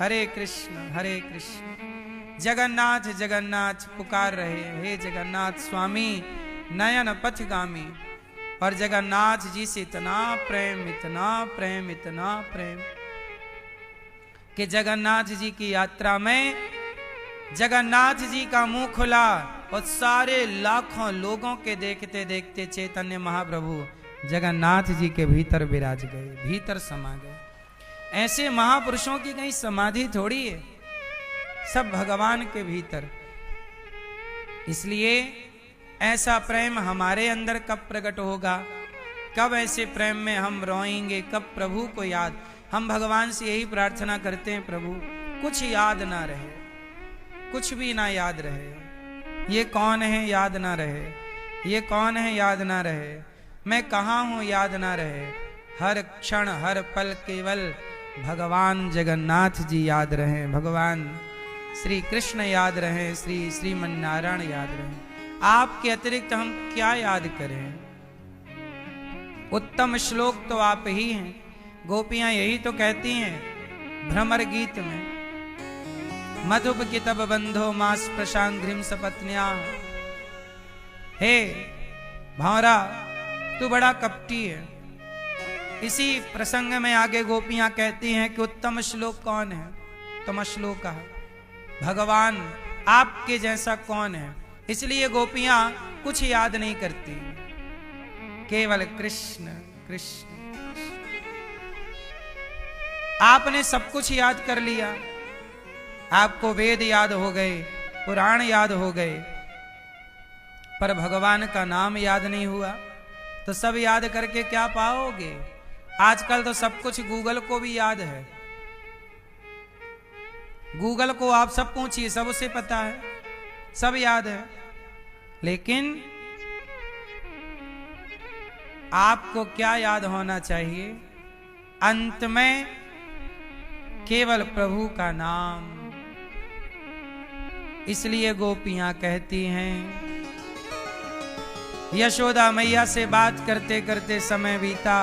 हरे कृष्ण हरे कृष्ण, जगन्नाथ जगन्नाथ पुकार रहे हैं, हे जगन्नाथ स्वामी नयन पथगामी। और जगन्नाथ जी से इतना प्रेम, इतना प्रेम, इतना प्रेम कि जगन्नाथ जी की यात्रा में जगन्नाथ जी का मुंह खुला और सारे लाखों लोगों के देखते देखते चैतन्य महाप्रभु जगन्नाथ जी के भीतर विराज गए, भीतर समा गए। ऐसे महापुरुषों की कहीं समाधि थोड़ी है, सब भगवान के भीतर। इसलिए ऐसा प्रेम हमारे अंदर कब प्रकट होगा, कब ऐसे प्रेम में हम रोएंगे, कब प्रभु को याद। हम भगवान से यही प्रार्थना करते हैं, प्रभु कुछ याद ना रहे, कुछ भी ना याद रहे, ये कौन है याद ना रहे, ये कौन है याद ना रहे, मैं कहाँ हूँ याद ना रहे। हर क्षण हर पल केवल भगवान जगन्नाथ जी याद रहें, भगवान श्री कृष्ण याद रहें, श्री श्रीमन्नारायण याद रहें। आपके अतिरिक्त हम क्या याद करें। उत्तम श्लोक तो आप ही हैं। गोपियां यही तो कहती हैं भ्रमर गीत में, मधुप कितब बंधो मास प्रशांघ्रिम सपत्न्या। हे भौरा तू बड़ा कपटी है। इसी प्रसंग में आगे गोपियां कहती हैं कि उत्तम श्लोक कौन है, उत्तम श्लोक का भगवान आपके जैसा कौन है। इसलिए गोपियां कुछ याद नहीं करती, केवल कृष्ण कृष्ण। आपने सब कुछ याद कर लिया, आपको वेद याद हो गए, पुराण याद हो गए, पर भगवान का नाम याद नहीं हुआ तो सब याद करके क्या पाओगे। आजकल तो सब कुछ गूगल को भी याद है, गूगल को आप सब पूछिए, सब उसे पता है, सब याद है। लेकिन आपको क्या याद होना चाहिए, अंत में केवल प्रभु का नाम। इसलिए गोपियां कहती हैं, यशोदा मैया से बात करते करते समय बीता,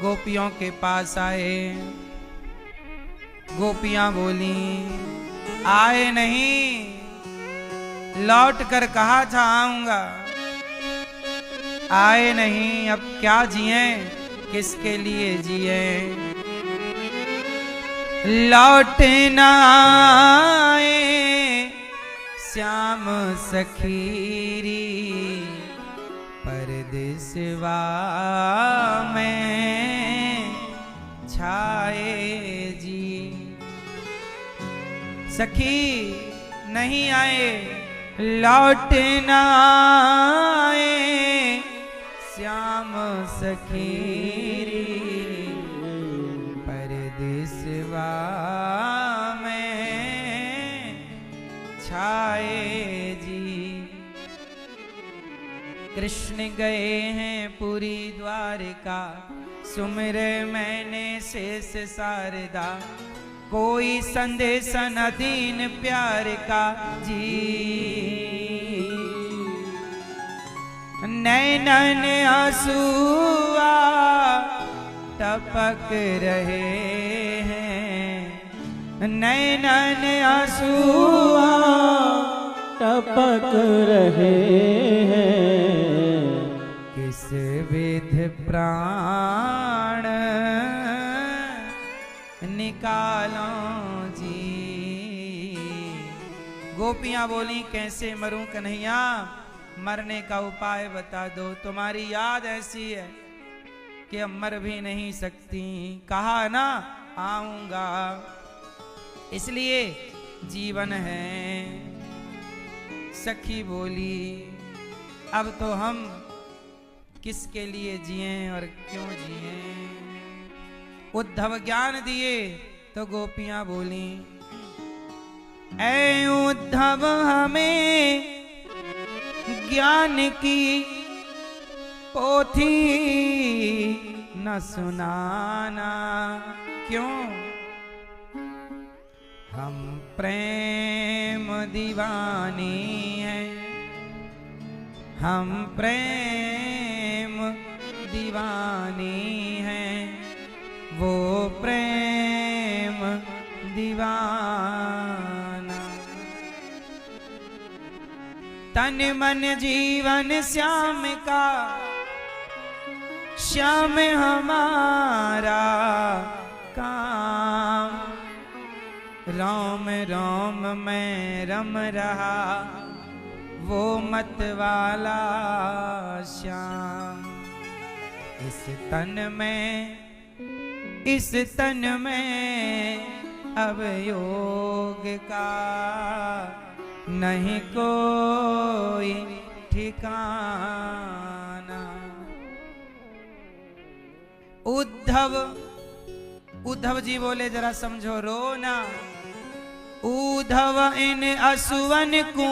गोपियों के पास आए, गोपियां बोली आए नहीं, लौट कर कहा था आऊंगा, आए नहीं, अब क्या जिए, किसके लिए जिए। लौट न आए श्याम सखीरी, परदेसवा में छाए जी। सखी नहीं आए, लौट न आए श्याम सखीरी, परदेसवा में छाए जी। कृष्ण गए हैं पुरी द्वारिका, सुमिरे मैंने शेष शारदा, कोई संदेश न दीन प्यार का जी। नैनन आंसुआ टपक रहे हैं, नैनन आंसुआ टपक रहे हैं, किस विध प्राण निकालो जी। गोपियां बोली कैसे मरूं कन्हैया, मरने का उपाय बता दो। तुम्हारी याद ऐसी है कि अब मर भी नहीं सकती, कहा ना आऊंगा, इसलिए जीवन है। सखी बोली अब तो हम किसके लिए जिए और क्यों जिए। उद्धव ज्ञान दिए तो गोपियां बोली ऐ उद्धव हमें ज्ञान की पोथी न सुनाना, क्यों हम प्रेम दीवानी हैं, हम प्रेम दीवानी हैं, वो प्रेम दीवाना। तन मन जीवन श्याम का, श्याम हमारा काम, राम राम में रम रहा वो मत वाला श्याम। इस तन में अब योग का नहीं कोई ठिकाना। उद्धव जी बोले जरा समझो, रो ना। उद्धव इन असुवन को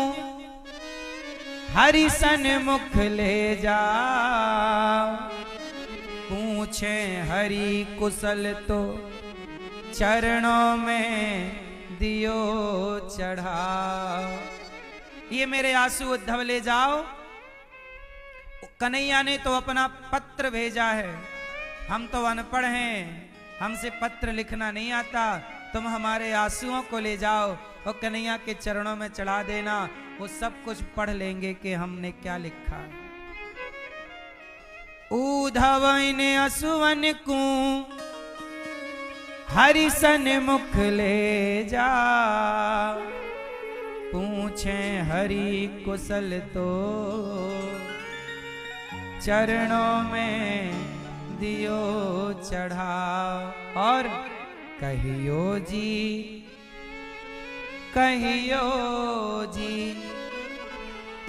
हरि सन्मुख ले जा, पूछे हरि कुशल तो चरणों में दियो चढ़ा। ये मेरे आंसू उद्धव ले जाओ। कन्हैया ने तो अपना पत्र भेजा है, हम तो अनपढ़ हैं, हमसे पत्र लिखना नहीं आता, तुम हमारे आंसुओं को ले जाओ और कन्हैया के चरणों में चढ़ा देना, वो सब कुछ पढ़ लेंगे कि हमने क्या लिखा। उद्धव इन असुवन को हरि सन्मुख ले जा, पूछे हरि कुशल तो चरणों में दियो चढ़ा। और कहियो जी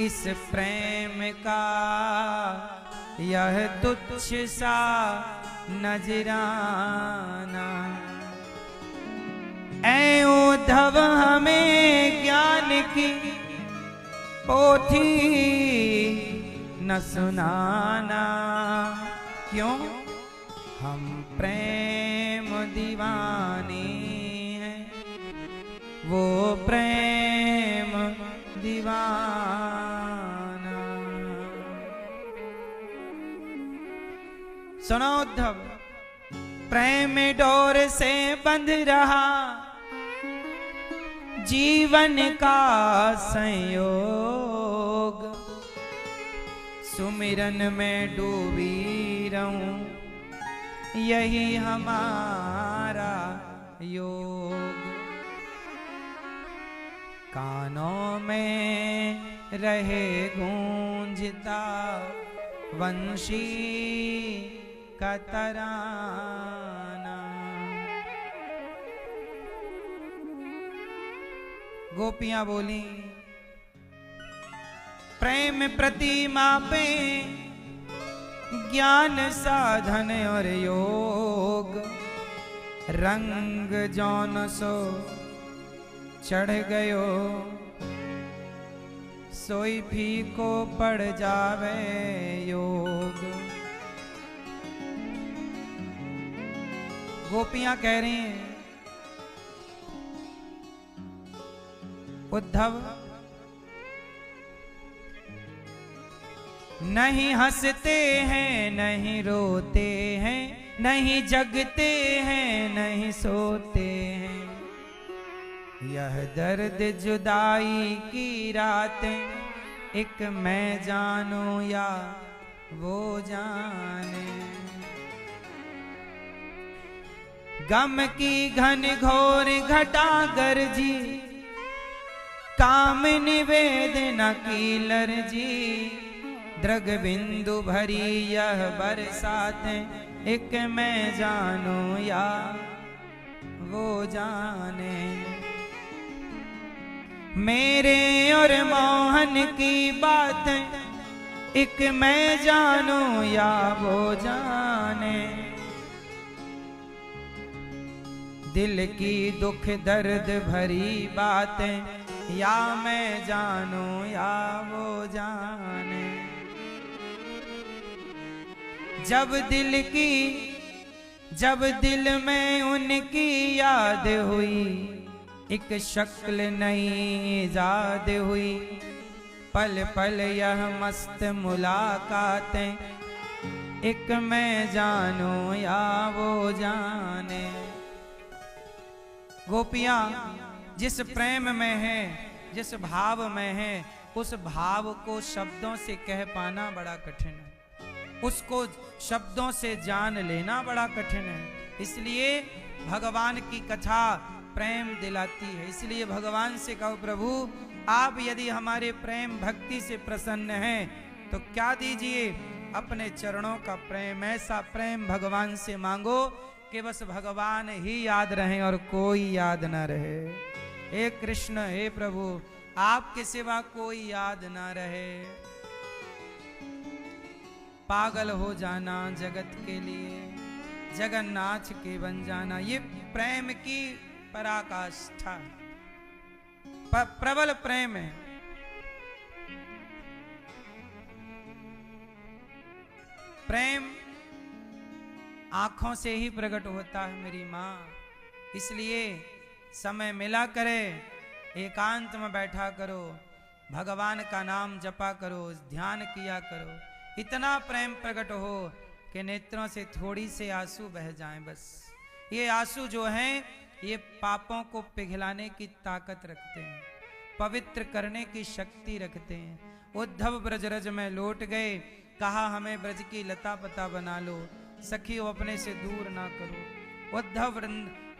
इस प्रेम का यह तुच्छ सा नजराना। ऐ उद्धव हमें ज्ञान की पोथी न सुनाना, क्यों हम प्रेम दीवानी हैं, वो प्रेम दीवाना। सुनो उद्धव, प्रेम डोर से बंध रहा जीवन का संयोग, सुमिरन में डूबी रहूं, यही हमारा योग। कानों में रहे गूंजता वंशी का तराना। गोपियां बोली, प्रेम प्रतिमा पे ज्ञान साधन और योग, रंग जौन सो चढ़ गयो, सोई फीको पड़ जावे योग। गोपियां कह रही हैं, उद्धव नहीं हंसते हैं नहीं रोते हैं, नहीं जगते हैं नहीं सोते हैं, यह दर्द जुदाई की रातें एक मैं जानूं या वो जाने। गम की घन घोर घटा गरजी, काम निवेदना की लरजी, द्रग बिंदु भरी यह बरसातें एक मैं जानूं या वो जाने। मेरे और मोहन की बातें एक मैं जानूं या वो जाने, दिल की दुख दर्द भरी बातें या मैं जानूं या वो जाने। जब दिल में उनकी याद हुई, एक शक्ल नई इजाद हुई, पल पल यह मस्त मुलाकातें एक मैं जानूं या वो जाने। गोपियां जिस प्रेम में है, जिस भाव में है, उस भाव को शब्दों से कह पाना बड़ा कठिन है, उसको शब्दों से जान लेना बड़ा कठिन है। इसलिए भगवान की कथा प्रेम दिलाती है। इसलिए भगवान से कहो, प्रभु आप यदि हमारे प्रेम भक्ति से प्रसन्न हैं तो क्या दीजिए, अपने चरणों का प्रेम, ऐसा प्रेम भगवान से मांगो कि बस भगवान ही याद रहें और कोई याद ना रहे। हे कृष्ण, हे प्रभु, आपके सिवा कोई याद ना रहे। पागल हो जाना जगत के लिए, जगन्नाथ के बन जाना, ये प्रेम की पराकाष्ठा, प्रबल प्रेम है। प्रेम आंखों से ही प्रकट होता है मेरी माँ। इसलिए समय मिला करे, एकांत में बैठा करो, भगवान का नाम जपा करो, ध्यान किया करो, इतना प्रेम प्रकट हो कि नेत्रों से थोड़ी से आंसू बह जाएं। बस ये आंसू जो हैं ये पापों को पिघलाने की ताकत रखते हैं, पवित्र करने की शक्ति रखते हैं। उद्धव ब्रजरज में लौट गए, कहा हमें ब्रज की लता पता बना लो, सखियों अपने से दूर ना करो। उद्धव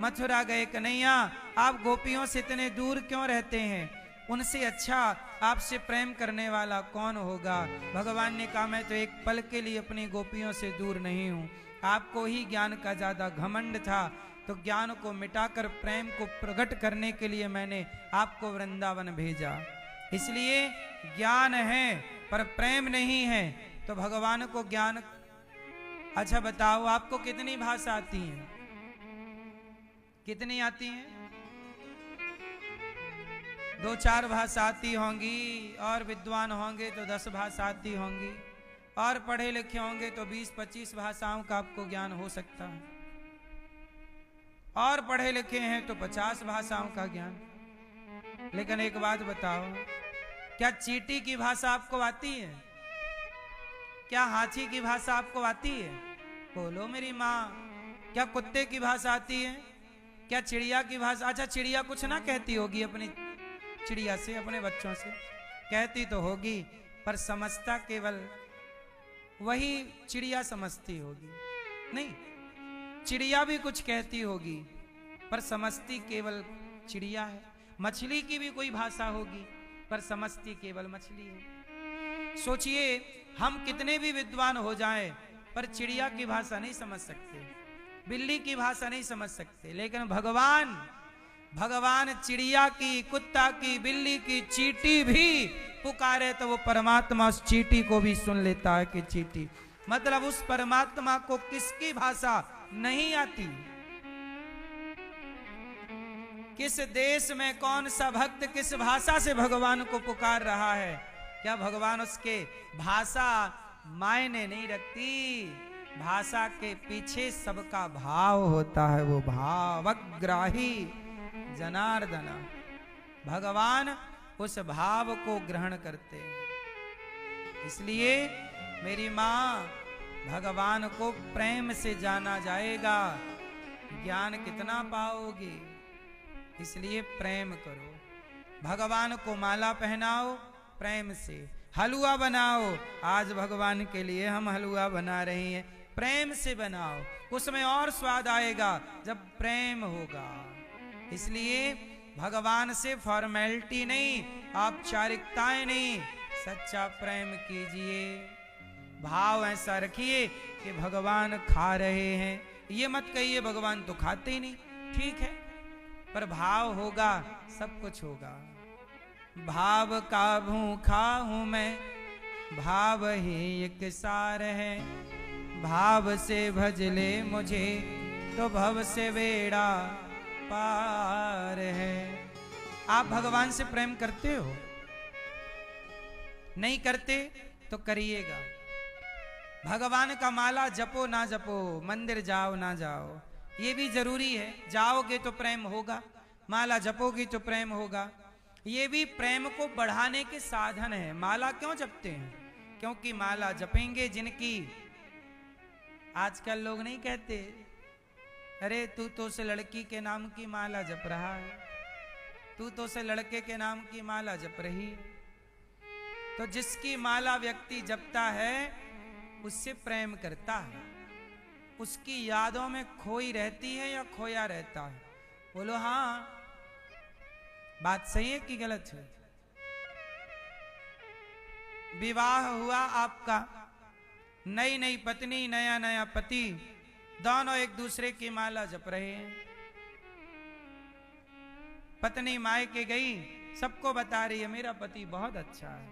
मथुरा गए, कन्हैया आप गोपियों से इतने दूर क्यों रहते हैं, उनसे अच्छा आपसे प्रेम करने वाला कौन होगा। भगवान ने कहा मैं तो एक पल के लिए अपनी गोपियों से दूर नहीं हूँ। आपको ही ज्ञान का ज्यादा घमंड था, तो ज्ञान को मिटाकर प्रेम को प्रकट करने के लिए मैंने आपको वृंदावन भेजा। इसलिए ज्ञान है पर प्रेम नहीं है, तो भगवान को ज्ञान। अच्छा बताओ, आपको कितनी भाषा आती है? कितनी आती हैं? 2-4 भाषा आती होंगी, और विद्वान होंगे तो 10 भाषा आती होंगी, और पढ़े लिखे होंगे तो 20-25 भाषाओं का आपको ज्ञान हो सकता है, और पढ़े लिखे हैं तो 50 भाषाओं का ज्ञान। लेकिन एक बात बताओ, क्या चींटी की भाषा आपको आती है? क्या हाथी की भाषा आपको आती है? बोलो मेरी माँ। क्या कुत्ते की भाषा आती है? क्या चिड़िया की भाषा? अच्छा, चिड़िया कुछ ना कहती होगी अपनी चिड़िया से, अपने बच्चों से कहती तो होगी, पर समझता केवल वही चिड़िया समझती होगी। नहीं, चिड़िया भी कुछ कहती होगी पर समझती केवल चिड़िया है। मछली की भी कोई भाषा होगी पर समझती केवल मछली है। सोचिए, हम कितने भी विद्वान हो जाएं पर चिड़िया की भाषा नहीं समझ सकते, बिल्ली की भाषा नहीं समझ सकते, लेकिन भगवान चिड़िया की, कुत्ता की, बिल्ली की, चींटी भी पुकारे तो वो परमात्मा उस चींटी को भी सुन लेता है कि चींटी, मतलब उस परमात्मा को किसकी भाषा नहीं आती। किस देश में कौन सा भक्त किस भाषा से भगवान को पुकार रहा है, क्या भगवान उसके भाषा मायने नहीं रखती। भाषा के पीछे सबका भाव होता है, वो भावग्राही जनार्दन। भगवान उस भाव को ग्रहण करते हैं। इसलिए मेरी माँ, भगवान को प्रेम से जाना जाएगा, ज्ञान कितना पाओगे, इसलिए प्रेम करो। भगवान को माला पहनाओ प्रेम से, हलवा बनाओ, आज भगवान के लिए हम हलवा बना रहे हैं, प्रेम से बनाओ, उसमें और स्वाद आएगा जब प्रेम होगा। इसलिए भगवान से फॉर्मेलिटी नहीं, औपचारिकताएं नहीं, सच्चा प्रेम कीजिए। भाव ऐसा रखिए कि भगवान खा रहे हैं, ये मत कहिए भगवान तो खाते ही नहीं, ठीक है, पर भाव होगा सब कुछ होगा। भाव का भूखा हूं मैं, भाव ही एक सार है, भाव से भज ले मुझे तो भव से बेड़ा पार है। आप भगवान से प्रेम करते हो? नहीं करते तो करिएगा। भगवान का माला जपो ना जपो, मंदिर जाओ ना जाओ, ये भी जरूरी है। जाओगे तो प्रेम होगा, माला जपोगी तो प्रेम होगा, ये भी प्रेम को बढ़ाने के साधन है। माला क्यों जपते हैं? क्योंकि माला जपेंगे जिनकी, आजकल लोग नहीं कहते अरे तू तो से लड़की के नाम की माला जप रहा है, तू तो से लड़के के नाम की माला जप रही है। तो जिसकी माला व्यक्ति जपता है उससे प्रेम करता है, उसकी यादों में खोई रहती है या खोया रहता है? बोलो हाँ, बात सही है कि गलत है? विवाह हुआ आपका, नई नई पत्नी, नया नया पति, दोनों एक दूसरे की माला जप रहे हैं। पत्नी मायके गई, सबको बता रही है मेरा पति बहुत अच्छा है,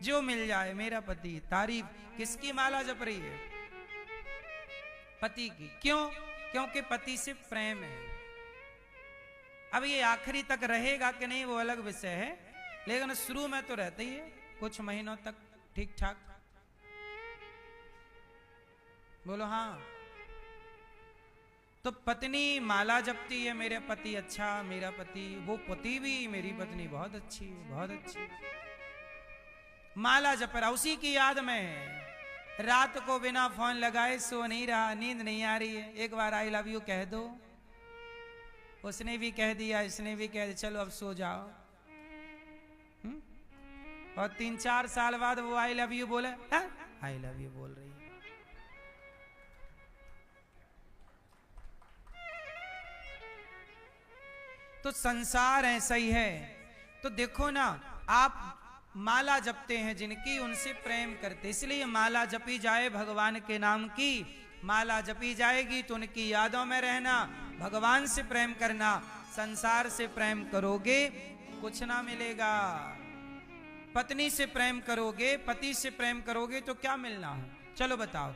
जो मिल जाए मेरा पति। तारीफ किसकी माला जप रही है? पति की। क्यों? क्योंकि पति से प्रेम है। अब ये आखिरी तक रहेगा कि नहीं वो अलग विषय है, लेकिन शुरू में तो रहता ही है, कुछ महीनों तक ठीक ठाक। बोलो हाँ। तो पत्नी माला जपती है, मेरे पति अच्छा, मेरा पति, वो पति भी मेरी पत्नी बहुत अच्छी है, बहुत अच्छी। माला जप रहा, उसी की याद में है। रात को बिना फोन लगाए सो नहीं रहा, नींद नहीं आ रही है, एक बार आई लव यू कह दो। उसने भी कह दिया, इसने भी कह दिया, चलो अब सो जाओ। और 3-4 साल बाद वो आई लव यू बोले, आई लव यू बोल रही है। तो संसार ऐसा ही है। तो देखो ना, आप माला जपते हैं जिनकी, उनसे प्रेम करते, इसलिए माला जपी जाए भगवान के नाम की। माला जपी जाएगी तो उनकी यादों में रहना, भगवान से प्रेम करना। संसार से प्रेम करोगे कुछ ना मिलेगा। पत्नी से प्रेम करोगे, पति से प्रेम करोगे तो क्या मिलना है? चलो बताओ।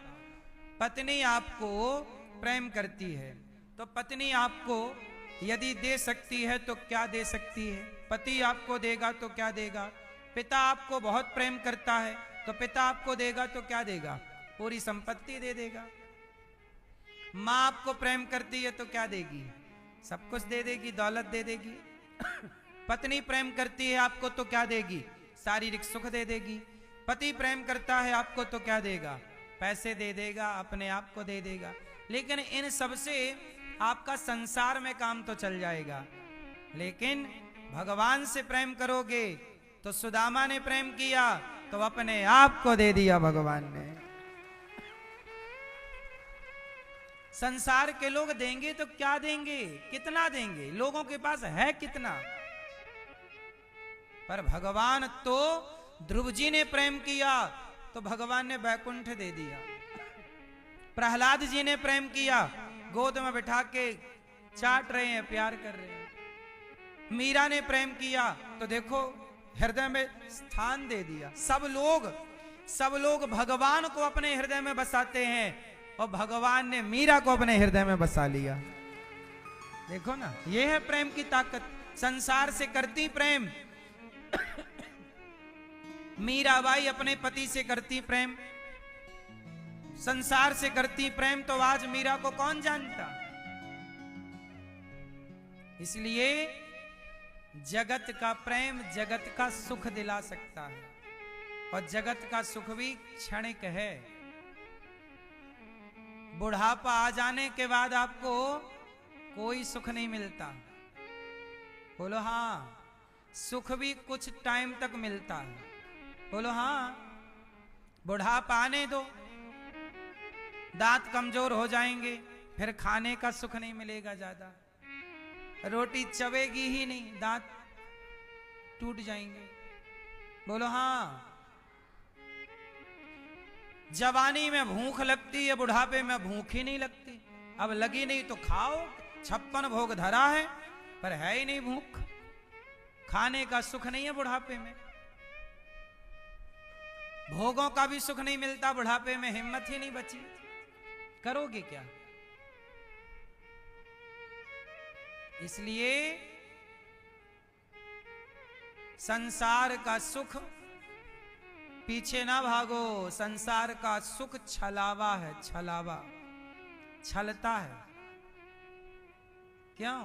पत्नी आपको प्रेम करती है तो पत्नी आपको यदि दे सकती है तो क्या दे सकती है? पति आपको देगा तो क्या देगा? पिता आपको बहुत प्रेम करता है तो पिता आपको देगा तो क्या देगा? पूरी संपत्ति दे देगा। माँ आपको प्रेम करती है तो क्या देगी? सब कुछ दे देगी, दौलत दे देगी। पत्नी प्रेम करती है आपको तो क्या देगी? शारीरिक सुख दे देगी। पति प्रेम करता है आपको तो क्या देगा? पैसे दे देगा, अपने आप को दे देगा। लेकिन इन सबसे आपका संसार में काम तो चल जाएगा, लेकिन भगवान से प्रेम करोगे तो सुदामा ने प्रेम किया तो अपने आप को दे दिया भगवान ने। संसार के लोग देंगे तो क्या देंगे, कितना देंगे, लोगों के पास है कितना। पर भगवान तो, ध्रुव जी ने प्रेम किया तो भगवान ने वैकुंठ दे दिया। प्रहलाद जी ने प्रेम किया, गोद में बिठा के चाट रहे हैं, प्यार कर रहे हैं। मीरा ने प्रेम किया तो देखो हृदय में स्थान दे दिया। सब लोग भगवान को अपने हृदय में बसाते हैं और भगवान ने मीरा को अपने हृदय में बसा लिया। देखो ना, यह है प्रेम की ताकत। संसार से करती प्रेम, मीराबाई अपने पति से करती प्रेम, संसार से करती प्रेम, तो आज मीरा को कौन जानता। इसलिए जगत का प्रेम जगत का सुख दिला सकता है, और जगत का सुख भी क्षणिक है। बुढ़ापा आ जाने के बाद आपको कोई सुख नहीं मिलता। बोलो हाँ, सुख भी कुछ टाइम तक मिलता है। बोलो हाँ, बुढ़ापा आने दो, दांत कमजोर हो जाएंगे, फिर खाने का सुख नहीं मिलेगा ज्यादा, रोटी चबेगी ही नहीं, दांत टूट जाएंगे। बोलो हाँ, जवानी में भूख लगती है, बुढ़ापे में भूख ही नहीं लगती। अब लगी नहीं तो खाओ, 56 भोग धरा है पर है ही नहीं भूख। खाने का सुख नहीं है बुढ़ापे में, भोगों का भी सुख नहीं मिलता बुढ़ापे में, हिम्मत ही नहीं बची, करोगे क्या। इसलिए संसार का सुख पीछे ना भागो। संसार का सुख छलावा है, छलावा, छलता है। क्यों,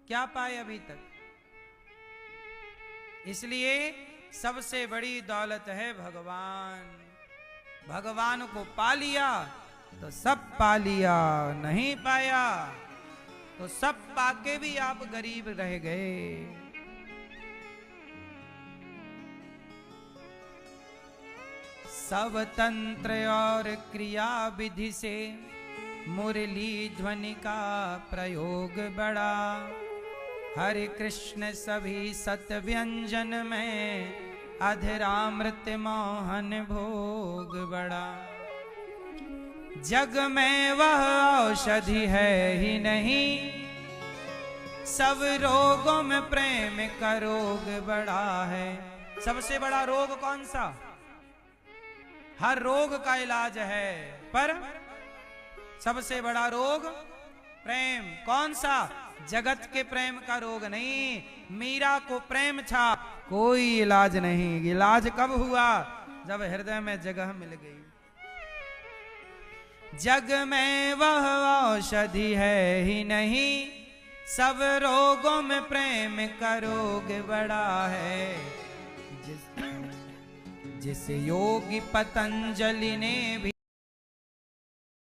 क्या पाए अभी तक। इसलिए सबसे बड़ी दौलत है भगवान। भगवान को पा लिया तो सब पा लिया, नहीं पाया तो सब पाके भी आप गरीब रह गए। सब तंत्र और क्रिया विधि से मुरली ध्वनि का प्रयोग बड़ा। हरे कृष्ण सभी सत व्यंजन में अधरामृत मोहन भोग बड़ा। जग में वह औषधि है ही नहीं, सब रोगों में प्रेम का रोग बड़ा है। सबसे बड़ा रोग कौन सा। हर रोग का इलाज है, पर सबसे बड़ा रोग प्रेम। कौन सा, जगत के प्रेम का रोग नहीं। मीरा को प्रेम था, कोई इलाज नहीं। इलाज कब हुआ, जब हृदय में जगह मिल गई। जग में वह औषधि है ही नहीं, सब रोगों में प्रेम का रोग बड़ा है। जिस योगी पतंजलि ने भी